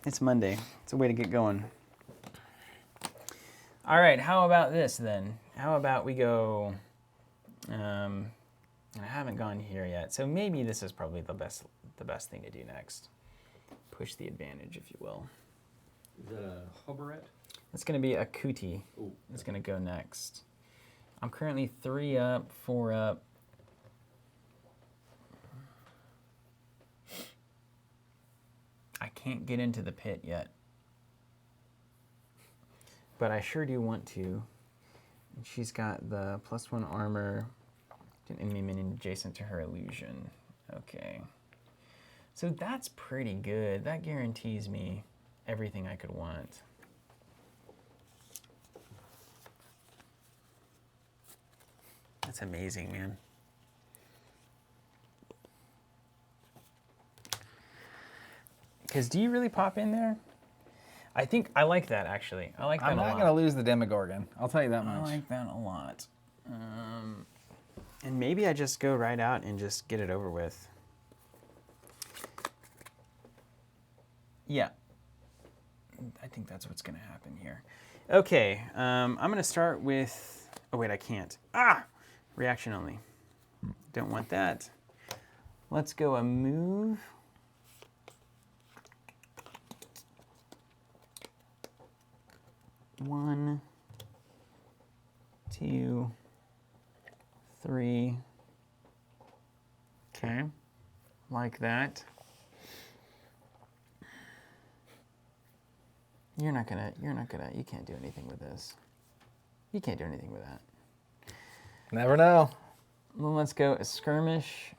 it's Monday. It's a way to get going. All right, how about this then? How about we go... I haven't gone here yet, so maybe this is probably the best thing to do next. Push the advantage, if you will. Is that a Haburet? It's going to be Akhuti. Ooh. It's going to go next. I'm currently 3 up, 4 up. I can't get into the pit yet. But I sure do want to. And she's got the +1 armor to an enemy minion adjacent to her illusion. Okay. So that's pretty good. That guarantees me everything I could want. That's amazing, man. Because do you really pop in there? I think I like that, actually. I like that a lot. I'm not going to lose the Demogorgon. I'll tell you that much. I like that a lot. And maybe I just go right out and just get it over with. Yeah. I think that's what's going to happen here. Okay, I'm going to start with... Oh, wait, I can't. Ah! Reaction only. Don't want that. Let's go a move. One, 2, 3. Okay, like that. You can't do anything with this. You can't do anything with that. Never know. Well, let's go a skirmish.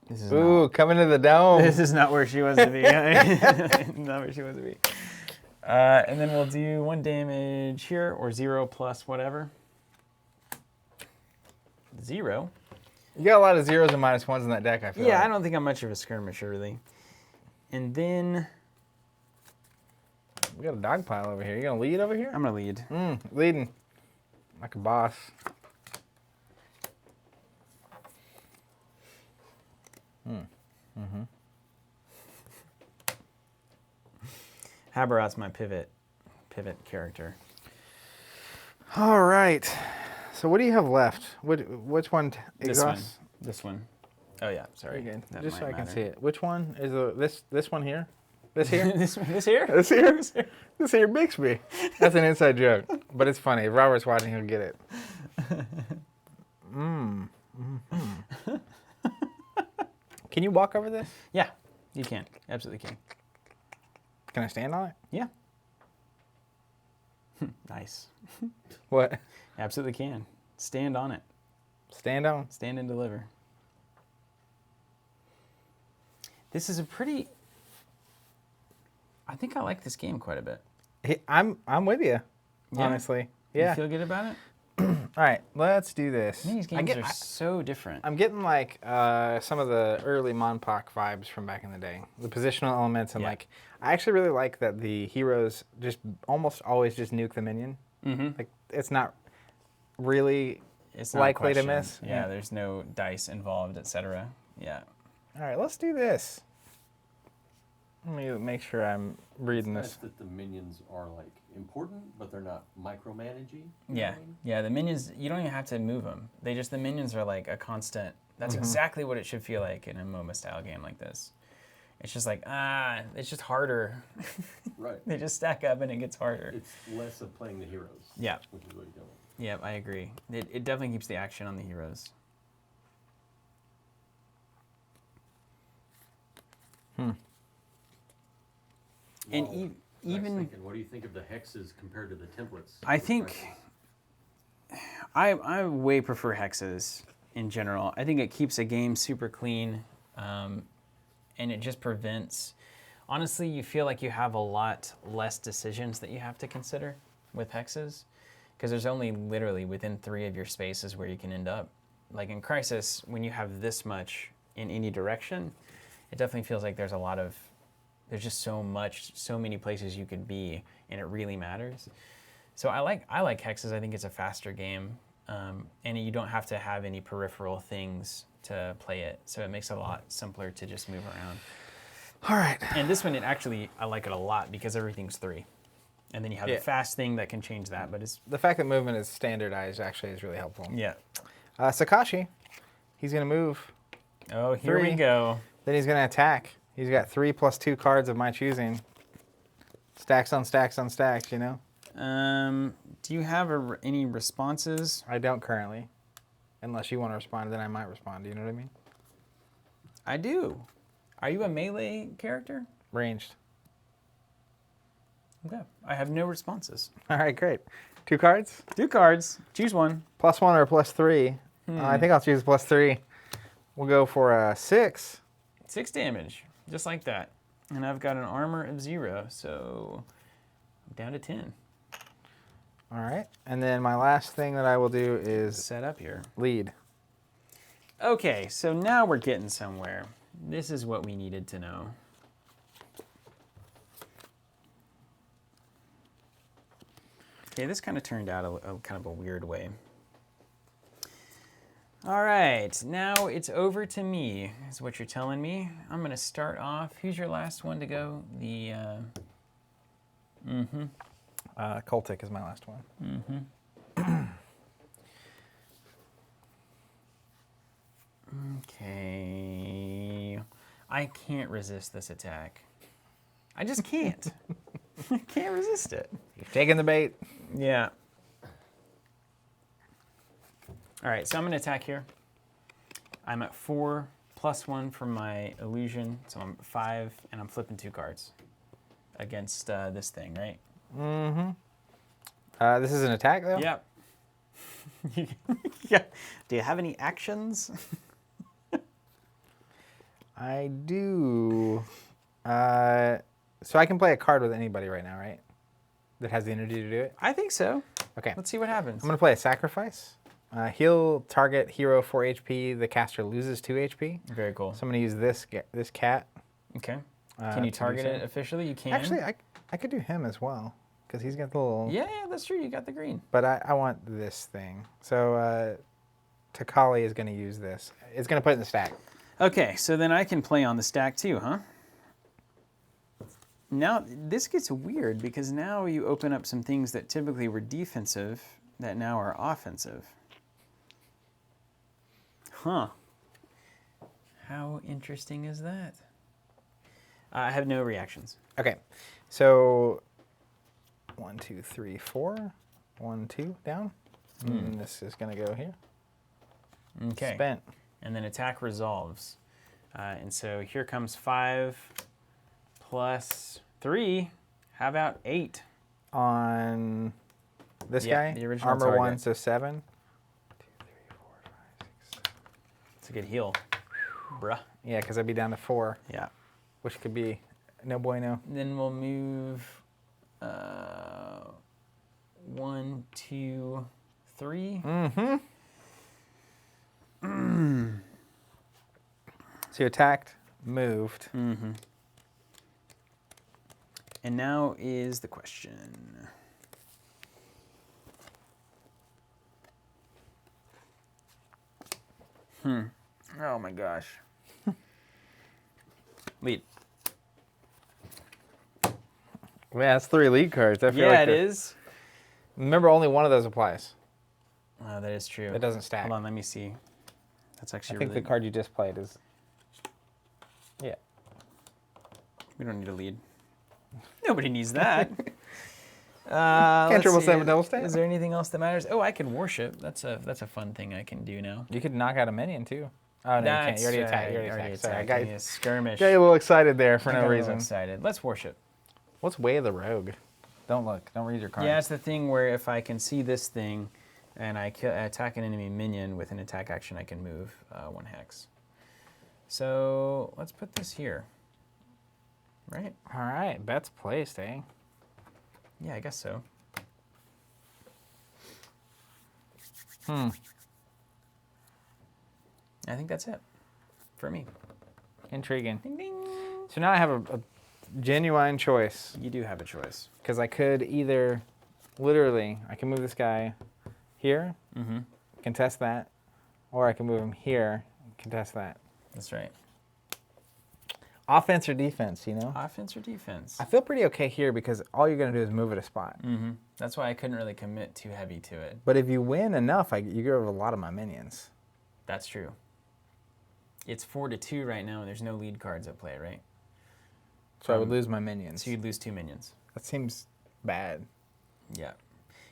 This is Ooh, coming to the dome. This is not where she wants to be. Not where she wants to be. And then we'll do 1 damage here, or 0 plus whatever. 0. You got a lot of 0s and -1s in that deck, I feel Yeah, like. I don't think I'm much of a skirmisher, really. And then... We got a dog pile over here. You going to lead over here? I'm going to lead. Leading. Like a boss. Haburet's my pivot character. All right. So what do you have left? Which one? Exhaust? This one. Oh yeah, sorry. Very good. That Just so might I can matter. see it. Which one is this one here? This here? this here? This here? This here Bixby. That's an inside joke, but it's funny. If Robert's watching, he'll get it. Can you walk over this? Yeah, you can. Absolutely can. Can I stand on it? Yeah. Nice. What? Absolutely can. Stand on it. Stand on? Stand and deliver. This is a pretty... I think I like this game quite a bit. Hey, I'm with you, Yeah? honestly. Yeah. You feel good about it? All right, let's do this. These games are so different. I'm getting like some of the early Monpok vibes from back in the day. The positional elements and like, I actually really like that the heroes just almost always just nuke the minion. Like it's not really It's not likely to question. miss. Yeah, there's no dice involved, etc. Yeah. All right, let's do this. Let me make sure I'm reading It's this. nice that the minions are like important, but they're not micromanagey. you know Yeah, what I mean? yeah. The minions, you don't even have to move them. The minions are like a constant. That's exactly what it should feel like in a MOBA-style game like this. It's just like it's just harder. Right. They just stack up and it gets harder. It's less of playing the heroes. Yeah. Which is what you're doing. Yeah, I agree. It definitely keeps the action on the heroes. And Well, I was even thinking, what do you think of the hexes compared to the templates? I think I way prefer hexes in general. I think it keeps a game super clean, and it just prevents. Honestly, you feel like you have a lot less decisions that you have to consider with hexes, because there's only literally within 3 of your spaces where you can end up. Like in Crisis, when you have this much in any direction, it definitely feels like there's just so many places you could be, and it really matters. So I like hexes. I think it's a faster game, and you don't have to have any peripheral things to play it. So it makes it a lot simpler to just move around. All right. And this one, I like it a lot because everything's 3, and then you have the fast thing that can change that. But it's The fact that movement is standardized actually is really helpful. yeah. Sakoshi, he's gonna move. Oh, here 3. we go. Then he's gonna attack. He's got 3 + 2 cards of my choosing. Stacks on stacks on stacks, you know? Do you have any responses? I don't currently. Unless you want to respond, then I might respond. Do you know what I mean? I do. Are you a melee character? Ranged. Okay. I have no responses. All right, great. 2 cards? 2 cards. Choose one. +1 or +3? I think I'll choose +3. We'll go for a 6. 6 damage. Just like that. And I've got an armor of 0, so I'm down to 10. All right. And then my last thing that I will do is Set up here. lead. Okay, so now we're getting somewhere. This is what we needed to know. Okay, this kind of turned out a kind of a weird way. All right, now it's over to me, is what you're telling me. I'm going to start off. Who's your last one to go? The, Cotlic is my last one. Okay. I can't resist this attack. I just can't. I can't resist it. You've taken the bait. Yeah. All right, so I'm going to attack here. I'm at 4 +1 from my illusion, so I'm 5, and I'm flipping 2 cards against this thing, right? This is an attack, though? Yep. Yeah. Do you have any actions? I do. So I can play a card with anybody right now, right? That has the energy to do it? I think so. Okay. Let's see what happens. I'm going to play a sacrifice. Heal target hero 4 HP. The caster loses 2 HP. Very cool. So I'm going to use this cat. Okay. Can you to do target it so. officially? You can. Actually, I could do him as well because he's got the little. Yeah, that's true. You got the green. But I want this thing. So Tlakali is going to use this. It's going to put it in the stack. Okay, so then I can play on the stack too, huh? Now, this gets weird because now you open up some things that typically were defensive that now are offensive. Huh. How interesting is that? I have no reactions. Okay, so 1, 2, 3, 4. 1, 2 down. And this is gonna go here. Okay. Spent. And then attack resolves. And so here comes 5 plus 3. How about 8? On this guy, the original armor target. 1, so 7. 2, 3, 4, 5, 6, 7. It's a good heal. Bruh. Yeah, because I'd be down to 4, Yeah. which could be no bueno. Then we'll move 1, 2, 3. Mm-hmm. So you attacked, moved. Mm-hmm. And now is the question. Oh my gosh. Lead. Yeah, it's 3 lead cards. I feel Yeah, like it they're- is. Remember, only one of those applies. Oh, that is true. It doesn't stack. Hold on, let me see. That's actually I think really... the card you just played is. Yeah. We don't need a lead. Nobody needs that. Can't Let's triple see. 7 double stamp. Is there anything else that matters? Oh, I can worship. That's a fun thing I can do now. You could knock out a minion too. Oh no, you can't. You already attacked. You already attacked. Sorry, I got a skirmish. you a little excited there for I no got a little reason. excited. Let's worship. What's Way of the Rogue? Don't look. Don't read your card. Yeah, it's the thing where if I can see this thing and I attack an enemy minion with an attack action, I can move 1 hex. So let's put this here. Right? All right, bets placed, eh? Yeah, I guess so. Hmm. I think that's it for me. Intriguing. Ding ding. So now I have a genuine choice You do have a choice. because I could either, literally, I can move this guy here, Mm-hmm. contest that, or I can move him here, contest that. That's right. Offense or defense, you know? Offense or defense? I feel pretty okay here because all you're going to do is move it a spot. Mm-hmm. That's why I couldn't really commit too heavy to it. But if you win enough, you get rid of a lot of my minions. That's true. It's 4-2 right now, and there's no lead cards at play, right? So I would lose my minions. So you'd lose 2 minions. That seems bad. Yeah.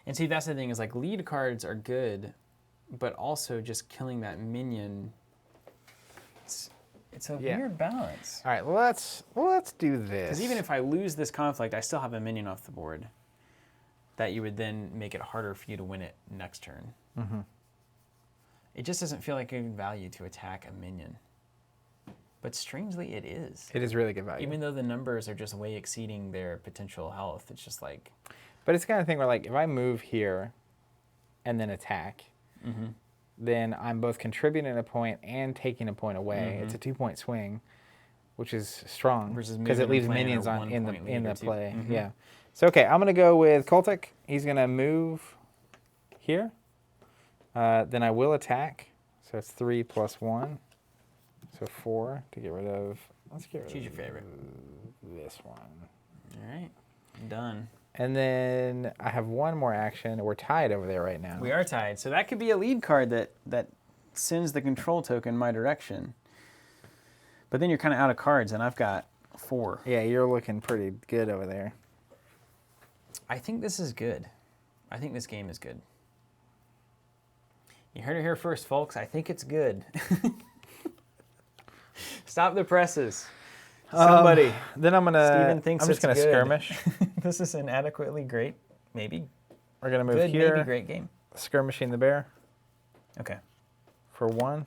And see, that's the thing is like lead cards are good, but also just killing that minion. It's a Yeah. weird balance. All right, let's do this. Because even if I lose this conflict, I still have a minion off the board. That you would then make it harder for you to win it next turn. Mm-hmm. It just doesn't feel like a good value to attack a minion. But strangely, it is. It is really good value. Even though the numbers are just way exceeding their potential health, it's just like... But it's the kind of thing where, like, if I move here and then attack, Mm-hmm. then I'm both contributing a point and taking a point away. Mhm. It's a 2-point swing, which is strong Versus because it moving leaves and playing minions a on in 1-point the lead or two. play. Mhm. Yeah. So okay, I'm gonna go with Cotlic. He's gonna move here. Then I will attack. So it's 3 plus 1. So 4 to get rid of. Let's get rid Choose of your favorite. this one. All right. Done. And then I have one more action. We're tied over there right now. We are tied. So that could be a lead card that sends the control token my direction. But then you're kind of out of cards, and I've got 4. Yeah, you're looking pretty good over there. I think this is good. I think this game is good. You heard it here first, folks. I think it's good. Stop the presses. Somebody. Then I'm gonna. Steven thinks I'm just it's gonna good. skirmish. This is an adequately great, maybe We're gonna move good, here. maybe great game. Skirmishing the bear Okay. for 1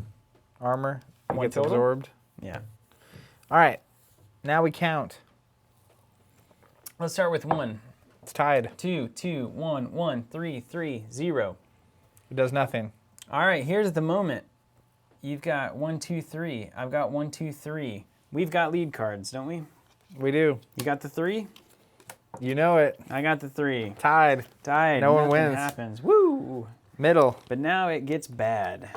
armor. It 1 gets total? absorbed. Yeah. All right. Now we count. Let's start with 1, It's tied. 2, 2, 1, 1, 3, 3, 0. It does nothing. All right, here's the moment. You've got 1, 2, 3. I've got 1, 2, 3. We've got lead cards, don't we? We do. You got the 3? You know it. I got the 3. Tied. Tied. No one Nothing wins. happens. Woo! Middle. But now it gets bad.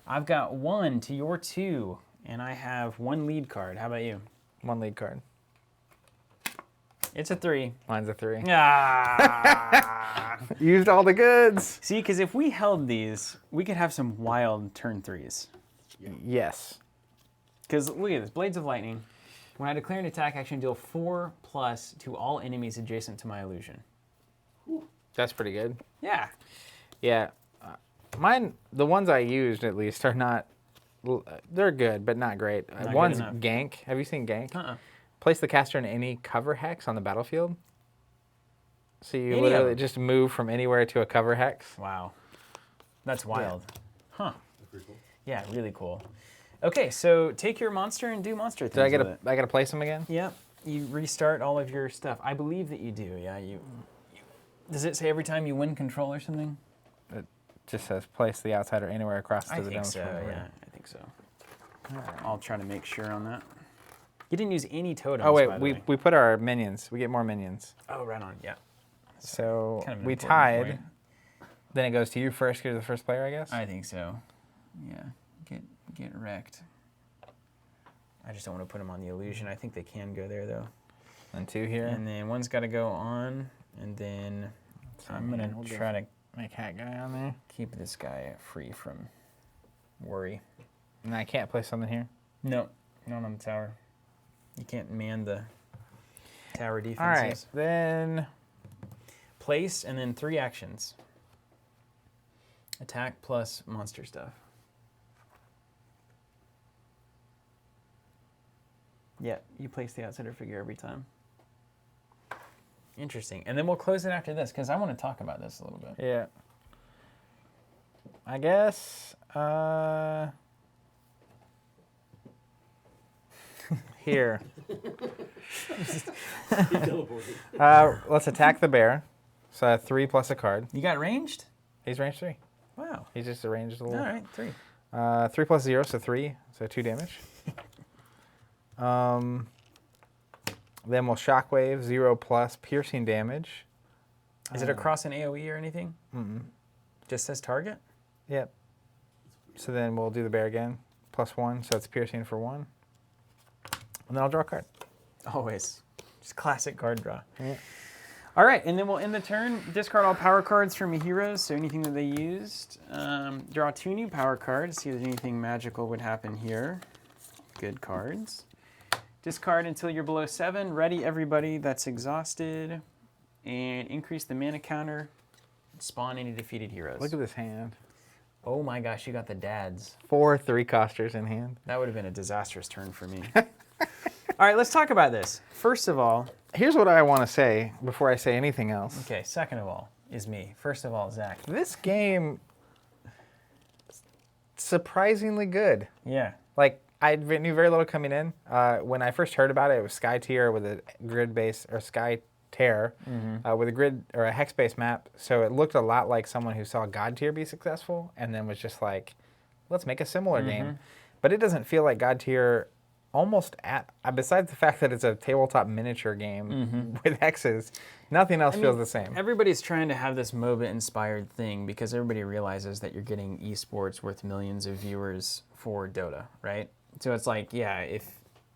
I've got 1 to your 2, and I have 1 lead card. How about you? 1 lead card. It's a 3. Mine's a 3. Ah! Used all the goods. See, because if we held these, we could have some wild turn 3s. Yes. Because look at this, Blades of Lightning. When I declare an attack action, deal 4+ to all enemies adjacent to my illusion. That's pretty good. Yeah. Yeah. Mine, the ones I used at least, are not. They're good, but not great. Not good One's enough. Gank. Have you seen Gank? Uh-uh. Place the caster in any cover hex on the battlefield. So you Any of literally them? just move from anywhere to a cover hex. Wow. That's wild. Huh. That's pretty cool. Yeah, really cool. Okay, so take your monster and do monster things Did I get with it. I gotta place them again? Yep. You restart all of your stuff. I believe that you do. Yeah, does it say every time you win control or something? It just says place the outsider anywhere across to I the think dome. so. Yeah, I think so. I'll try to make sure on that. You didn't use any totems. Oh by wait, the we way. we put our minions. We get more minions. Oh, right on. Yeah. So Kind of an we important tied. point. Then it goes to you first. You're the first player, I guess. I think so. Yeah. Get wrecked. I just don't want to put them on the illusion. I think they can go there though. And 2 here. And then one's got to go on, and then I'm gonna we'll try to make hat guy on there. keep this guy free from worry. And I can't place something here. No, not on the tower. You can't man the tower defenses. All right, then Place and then 3 actions. Attack plus monster stuff. Yeah, you place the outsider figure every time. Interesting. And then we'll close it after this because I want to talk about this a little bit. yeah. I guess here. He teleported. Let's attack the bear. So 3 plus a card. You got ranged? He's range 3. Wow. He's just arranged a All little. right, 3. 3 plus 0, so 3. So 2 damage. Then we'll shockwave 0 plus piercing damage. Is it across an AoE or anything? Mm-mm. Just says target? Yep. So then we'll do the bear again. +1, so it's piercing for 1. And then I'll draw a card. Always. Just classic card draw. Yeah. All right, and then we'll end the turn. Discard all power cards from your heroes, so anything that they used. Draw 2 new power cards, see if anything magical would happen here. Good cards. Discard until you're below 7. Ready everybody that's exhausted. And increase the mana counter. Spawn any defeated heroes. Look at this hand. Oh my gosh, you got the dads. 4 3-costers in hand. That would have been a disastrous turn for me. All right, let's talk about this. First of all, Here's what I want to say before I say anything else. okay, second of all is me. First of all, Zach. This game, surprisingly good. Yeah. Like, I knew very little coming in. When I first heard about it, it was Skytear with a grid base, or Skytear with a grid or a hex based map. So it looked a lot like someone who saw God Tier be successful and then was just like, let's make a similar game. But it doesn't feel like God Tier almost at, besides the fact that it's a tabletop miniature game with hexes, nothing else feels the same. Everybody's trying to have this MOBA-inspired thing because everybody realizes that you're getting esports worth millions of viewers for Dota, right? So it's like, yeah, if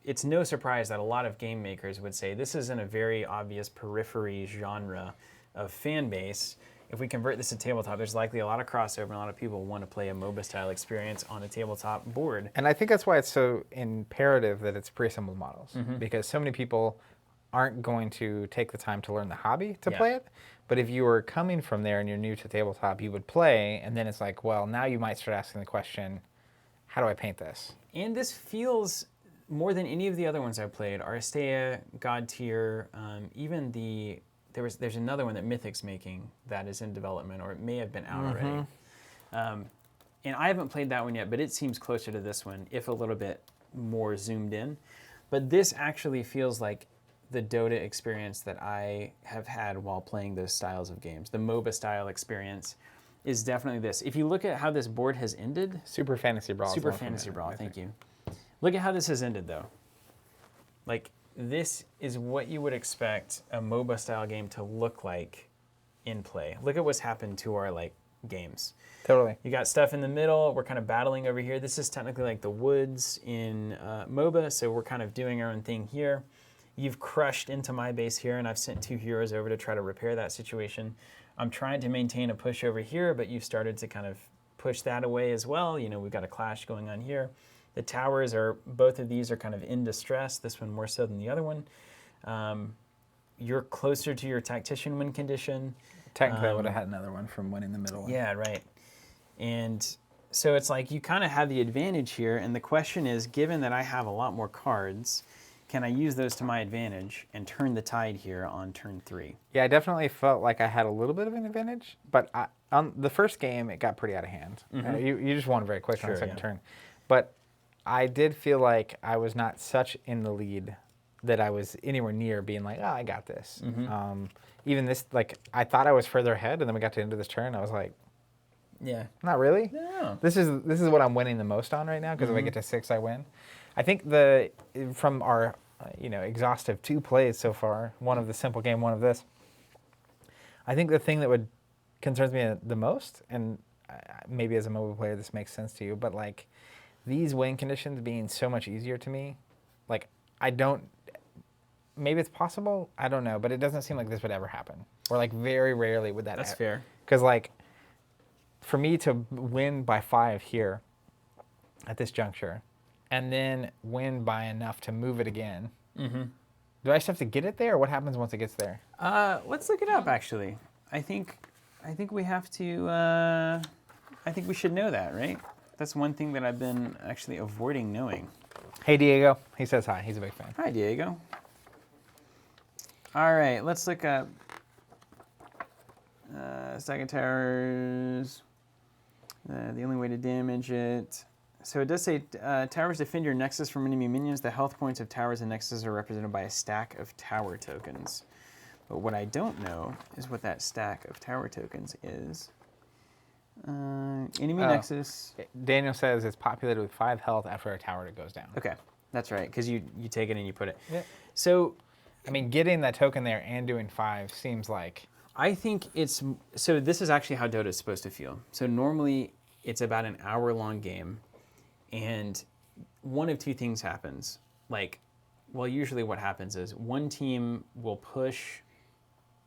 it's no surprise that a lot of game makers would say this isn't a very obvious periphery genre of fan base. If we convert this to tabletop, there's likely a lot of crossover and a lot of people want to play a MOBA-style experience on a tabletop board. And I think that's why it's so imperative that it's pre-assembled models, because so many people aren't going to take the time to learn the hobby to play it. But if you were coming from there and you're new to tabletop, you would play, and then it's like, well, now you might start asking the question, how do I paint this? And this feels more than any of the other ones I've played, Aristea, God Tier, even there's another one that Mythic's making that is in development, or it may have been out already. And I haven't played that one yet, but it seems closer to this one, if a little bit more zoomed in. But this actually feels like the Dota experience that I have had while playing those styles of games. The MOBA style experience is definitely this. If you look at how this board has ended, Super Fantasy Brawl. Super Fantasy Brawl, thank you. Look at how this has ended, though. Like, this is what you would expect a MOBA style game to look like in play. Look at what's happened to our games. Totally. You got stuff in the middle. We're kind of battling over here. This is technically like the woods in MOBA, so we're kind of doing our own thing here. You've crushed into my base here, and I've sent 2 heroes over to try to repair that situation. I'm trying to maintain a push over here, but you've started to kind of push that away as well. You know, we've got a clash going on here. The towers are, both of these are kind of in distress, this one more so than the other one. You're closer to your tactician win condition. Technically, I would have had another one from winning the middle one. Yeah, right. And so it's like you kind of have the advantage here, and the question is, given that I have a lot more cards, can I use those to my advantage and turn the tide here on turn 3? Yeah, I definitely felt like I had a little bit of an advantage, but on the first game, it got pretty out of hand. You just won very quick on the second turn. But I did feel like I was not such in the lead that I was anywhere near being like, oh, I got this. Even this, like, I thought I was further ahead, and then we got to the end of this turn, I was like, yeah. Not really. No. This is what I'm winning the most on right now, because if I get to 6, I win. I think from our exhaustive 2 plays so far, one of the simple game, one of this, I think the thing that concerns me the most, and maybe as a MOBA player this makes sense to you, but like these win conditions being so much easier to me, like maybe it's possible, I don't know, but it doesn't seem like this would ever happen. Or like very rarely would that happen. That's fair. Because like, for me to win by 5 here at this juncture, and then win by enough to move it again, do I just have to get it there, or what happens once it gets there? Let's look it up, actually. I think we have to, I think we should know that, right? That's one thing that I've been actually avoiding knowing. Hey, Diego. He says hi. He's a big fan. Hi, Diego. All right, let's look up second towers. The only way to damage it. So it does say towers defend your nexus from enemy minions. The health points of towers and nexuses are represented by a stack of tower tokens. But what I don't know is what that stack of tower tokens is. Enemy nexus. Daniel says it's populated with 5 health after a tower goes down. Okay, that's right, because you take it and you put it. Yeah. So, I mean, getting that token there and doing 5 seems like... I think so this is actually how Dota is supposed to feel. So normally it's about an hour-long game, and one of 2 things happens. Usually what happens is one team will push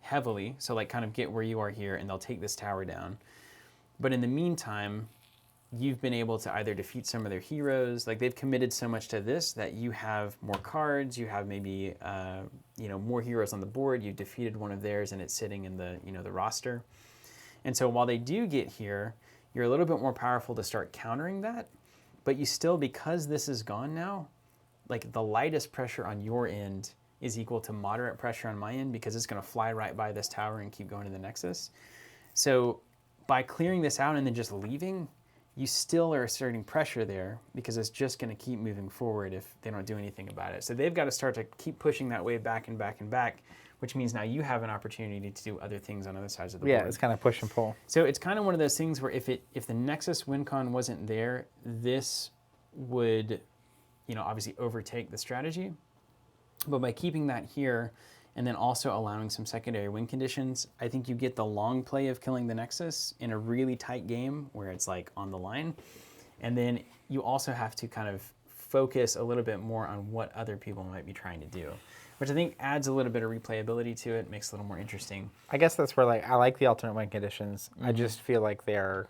heavily, so like kind of get where you are here, and they'll take this tower down. But in the meantime, you've been able to either defeat some of their heroes, like they've committed so much to this that you have more cards, you have maybe more heroes on the board, you've defeated one of theirs and it's sitting in the the roster. And so while they do get here, you're a little bit more powerful to start countering that, but you still, because this is gone now, like the lightest pressure on your end is equal to moderate pressure on my end, because it's going to fly right by this tower and keep going to the nexus. So by clearing this out and then just leaving, you still are exerting pressure there, because it's just going to keep moving forward if they don't do anything about it. So they've got to start to keep pushing that wave back and back and back, which means now you have an opportunity to do other things on other sides of the board. Yeah, it's kind of push and pull. So it's kind of one of those things where if the Nexus win con wasn't there, this would, obviously overtake the strategy. But by keeping that here, and then also allowing some secondary win conditions, I think you get the long play of killing the Nexus in a really tight game where it's like on the line. And then you also have to kind of focus a little bit more on what other people might be trying to do, which I think adds a little bit of replayability to it, makes it a little more interesting. I guess that's where I like the alternate win conditions. I just feel like they're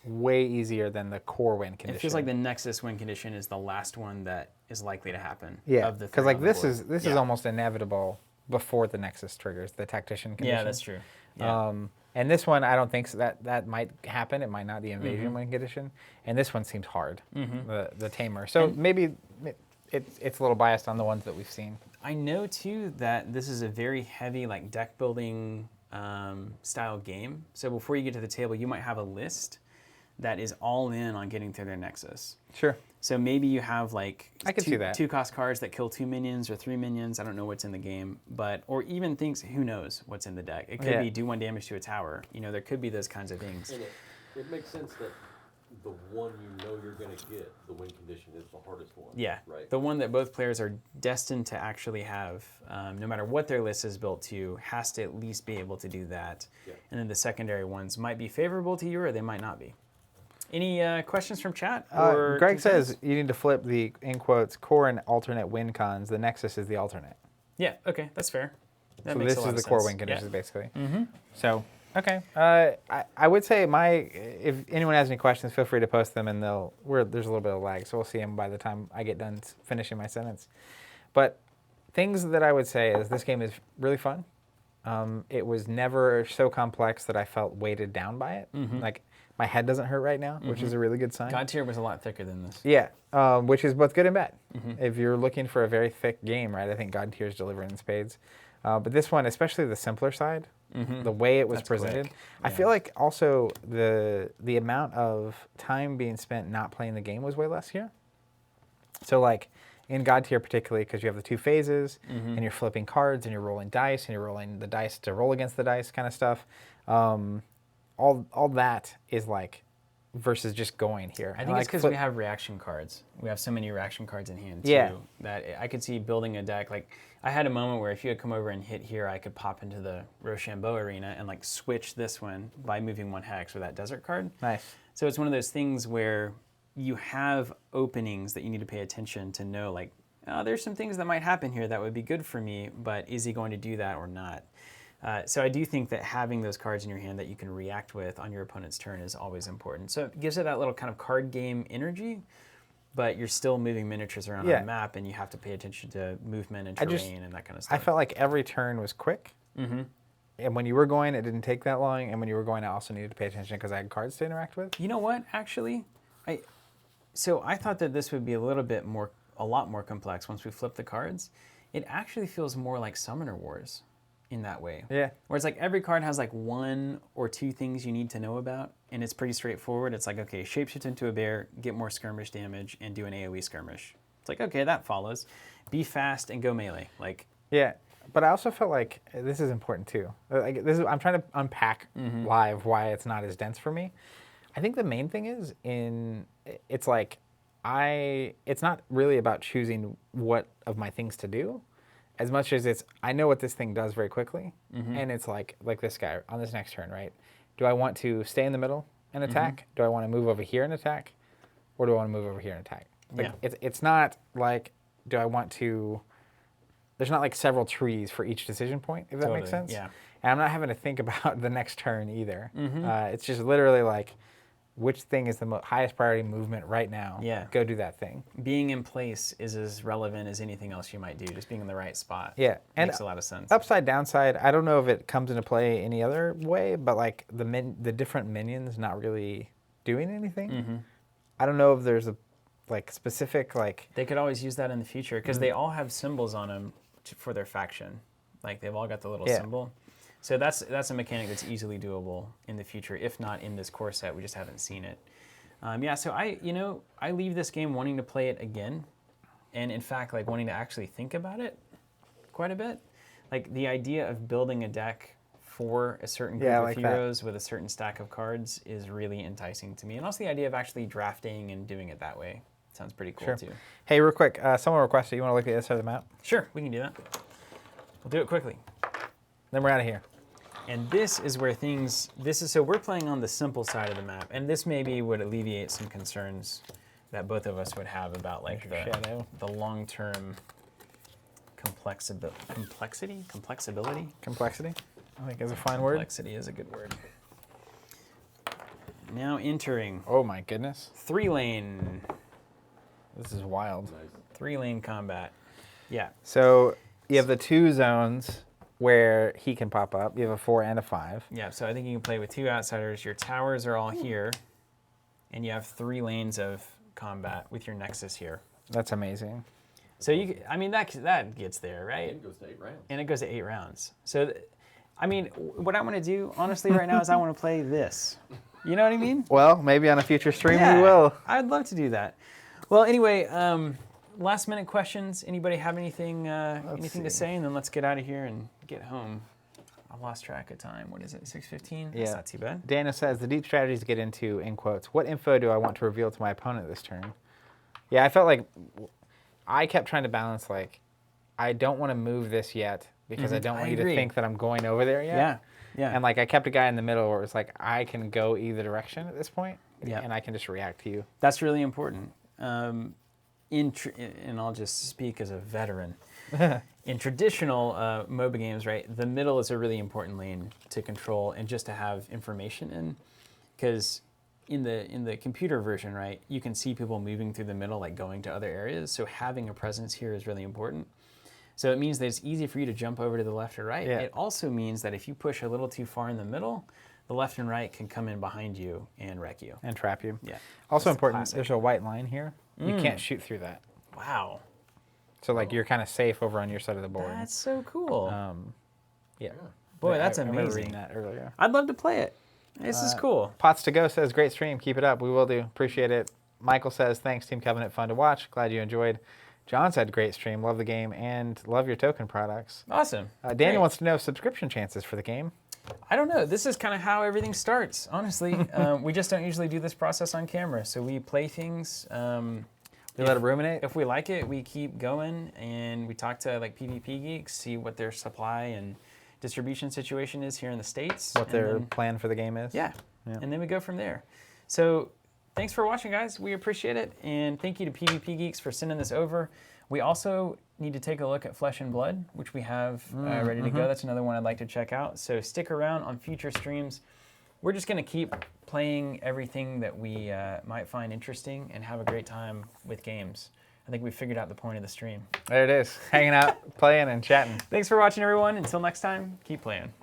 way easier than the core win condition. It feels like the Nexus win condition is the last one that is likely to happen. Yeah, of the because three on the this board. is almost inevitable before the Nexus triggers the tactician condition. Yeah, that's true. Yeah. And this one, I don't think so that might happen. It might not, the invasion win condition. And this one seems hard, the tamer. So maybe it's a little biased on the ones that we've seen. I know too that this is a very heavy deck building style game. So before you get to the table, you might have a list that is all in on getting through their Nexus. Sure. So maybe you have I could see that. 2-cost cards that kill 2 minions or 3 minions. I don't know what's in the game, or even things, who knows what's in the deck. It could be do 1 damage to a tower. There could be those kinds of things. And it makes sense that the one you're going to get, the win condition, is the hardest one. Yeah, right. The one that both players are destined to actually have, no matter what their list is built to, has to at least be able to do that. Yeah. And then the secondary ones might be favorable to you, or they might not be. Any questions from chat? Greg says you need to flip the, in quotes, core and alternate win cons. The Nexus is the alternate. Yeah, okay, that's fair. That So makes this a lot is of the core sense. win conditions, basically. Mm-hmm. So Okay. I would say if anyone has any questions, feel free to post them, and there's a little bit of lag, so we'll see them by the time I get done finishing my sentence. But things that I would say is this game is really fun. It was never so complex that I felt weighted down by it. Like my head doesn't hurt right now, which is a really good sign. God Tier was a lot thicker than this. Yeah, which is both good and bad. If you're looking for a very thick game, right, I think God Tier is delivering in spades. But this one, especially the simpler side, the way it was presented, I feel like also the amount of time being spent not playing the game was way less here. So like in God Tier particularly, because you have the two phases, and you're flipping cards, and you're rolling dice, and you're rolling the dice to roll against the dice kind of stuff. All that is like versus just going here. I think it's because we have reaction cards. We have so many reaction cards in hand, too, that I could see building a deck. Like, I had a moment where if you had come over and hit here, I could pop into the Rochambeau arena and, like, switch this one by moving one hex with that desert card. Nice. So it's one of those things where you have openings that you need to pay attention to know, like, oh, there's some things that might happen here that would be good for me, but is he going to do that or not? So I do think that having those cards in your hand that you can react with on your opponent's turn is always important. So it gives it that little kind of card game energy, but you're still moving miniatures around on the map, and you have to pay attention to movement and terrain and that kind of stuff. I felt like every turn was quick. And when you were going, it didn't take that long. And when you were going, I also needed to pay attention because I had cards to interact with. You know what, actually? So I thought that this would be a lot more complex once we flip the cards. It actually feels more like Summoner Wars in that way. Yeah. Where it's like every card has like one or two things you need to know about, and it's pretty straightforward. It's like, okay, shapeshift into a bear, get more skirmish damage, and do an AoE skirmish. It's like, okay, that follows. Be fast and go melee. Like, yeah, but I also felt like this is important too. Like I'm trying to unpack live why it's not as dense for me. I think the main thing is it's like it's not really about choosing what of my things to do, as much as I know what this thing does very quickly, and it's like this guy on this next turn, right? Do I want to stay in the middle and attack? Do I want to move over here and attack? Or do I want to move over here and attack? Like, it's not like, do I want to, there's not like several trees for each decision point, if that makes sense. Yeah. And I'm not having to think about the next turn either. It's just literally like, which thing is the highest priority movement right now? Yeah. Go do that thing. Being in place is as relevant as anything else you might do. Just being in the right spot. Yeah. And makes a lot of sense. Upside, downside, I don't know if it comes into play any other way, but like the different minions not really doing anything. I don't know if there's a like specific like. They could always use that in the future because they all have symbols on them for their faction. Like they've all got the little symbol. So that's a mechanic that's easily doable in the future, if not in this core set. We just haven't seen it. So I leave this game wanting to play it again, and in fact, like wanting to actually think about it quite a bit. Like the idea of building a deck for a certain group of heroes with a certain stack of cards is really enticing to me, and also the idea of actually drafting and doing it that way sounds pretty cool too. Hey, real quick, someone requested you want to look at this side of the map. Sure, we can do that. We'll do it quickly. Then we're out of here. And this is where so we're playing on the simple side of the map, and this maybe would alleviate some concerns that both of us would have about like the long-term complexity? I think is a fine word. Complexity is a good word. Now entering. Oh my goodness. 3-lane. This is wild. 3-lane combat. Yeah. So you have the two zones where he can pop up. You have a 4 and a 5. Yeah, so I think you can play with 2 outsiders. Your towers are all here, and you have 3 lanes of combat with your nexus here. That's amazing. So that gets there, right? And it goes to 8 rounds. And it goes to 8 rounds. So, what I want to do, honestly, right now is I want to play this. You know what I mean? Well, maybe on a future stream we will. I'd love to do that. Well, anyway, last minute questions. Anybody have anything to say? And then let's get out of here and get home. I lost track of time. What is it, 6:15? Yeah. That's not too bad. Daniel says, the deep strategies get into, in quotes, what info do I want to reveal to my opponent this turn? Yeah, I felt like I kept trying to balance, like, I don't want to move this yet because I don't want you to think that I'm going over there yet. Yeah, yeah. And, like, I kept a guy in the middle where it's like, I can go either direction at this point, Yeah. and I can just react to you. That's really important. And I'll just speak as a veteran. In traditional MOBA games, right, the middle is a really important lane to control and just to have information in, because in the computer version, right, you can see people moving through the middle, like going to other areas. So having a presence here is really important. So it means that it's easy for you to jump over to the left or right. Yeah. It also means that if you push a little too far in the middle, the left and right can come in behind you and wreck you. And trap you. Yeah. Also That's important, classic. there's a white line here. You can't shoot through that. Wow. So like you're kind of safe over on your side of the board. That's so cool. Yeah. Boy, that's I remember amazing. reading that earlier. I'd love to play it. This is cool. Pots to Go says, great stream. Keep it up. We will do. Appreciate it. Michael says, thanks, Team Covenant. Fun to watch. Glad you enjoyed. John said, great stream. Love the game and love your token products. Awesome. Daniel Great. wants to know subscription chances for the game. I don't know. This is kind of how everything starts, honestly. We just don't usually do this process on camera. So we play things. You let it ruminate? If we like it, we keep going and we talk to like PvP Geeks, see what their supply and distribution situation is here in the States. What and their then- plan for the game is? Yeah. Yeah. And then we go from there. So thanks for watching, guys. We appreciate it. And thank you to PvP Geeks for sending this over. We also need to take a look at Flesh and Blood, which we have ready to go. That's another one I'd like to check out. So stick around on future streams. We're just going to keep playing everything that we might find interesting and have a great time with games. I think we figured out the point of the stream. There it is. Hanging out, playing, and chatting. Thanks for watching, everyone. Until next time, keep playing.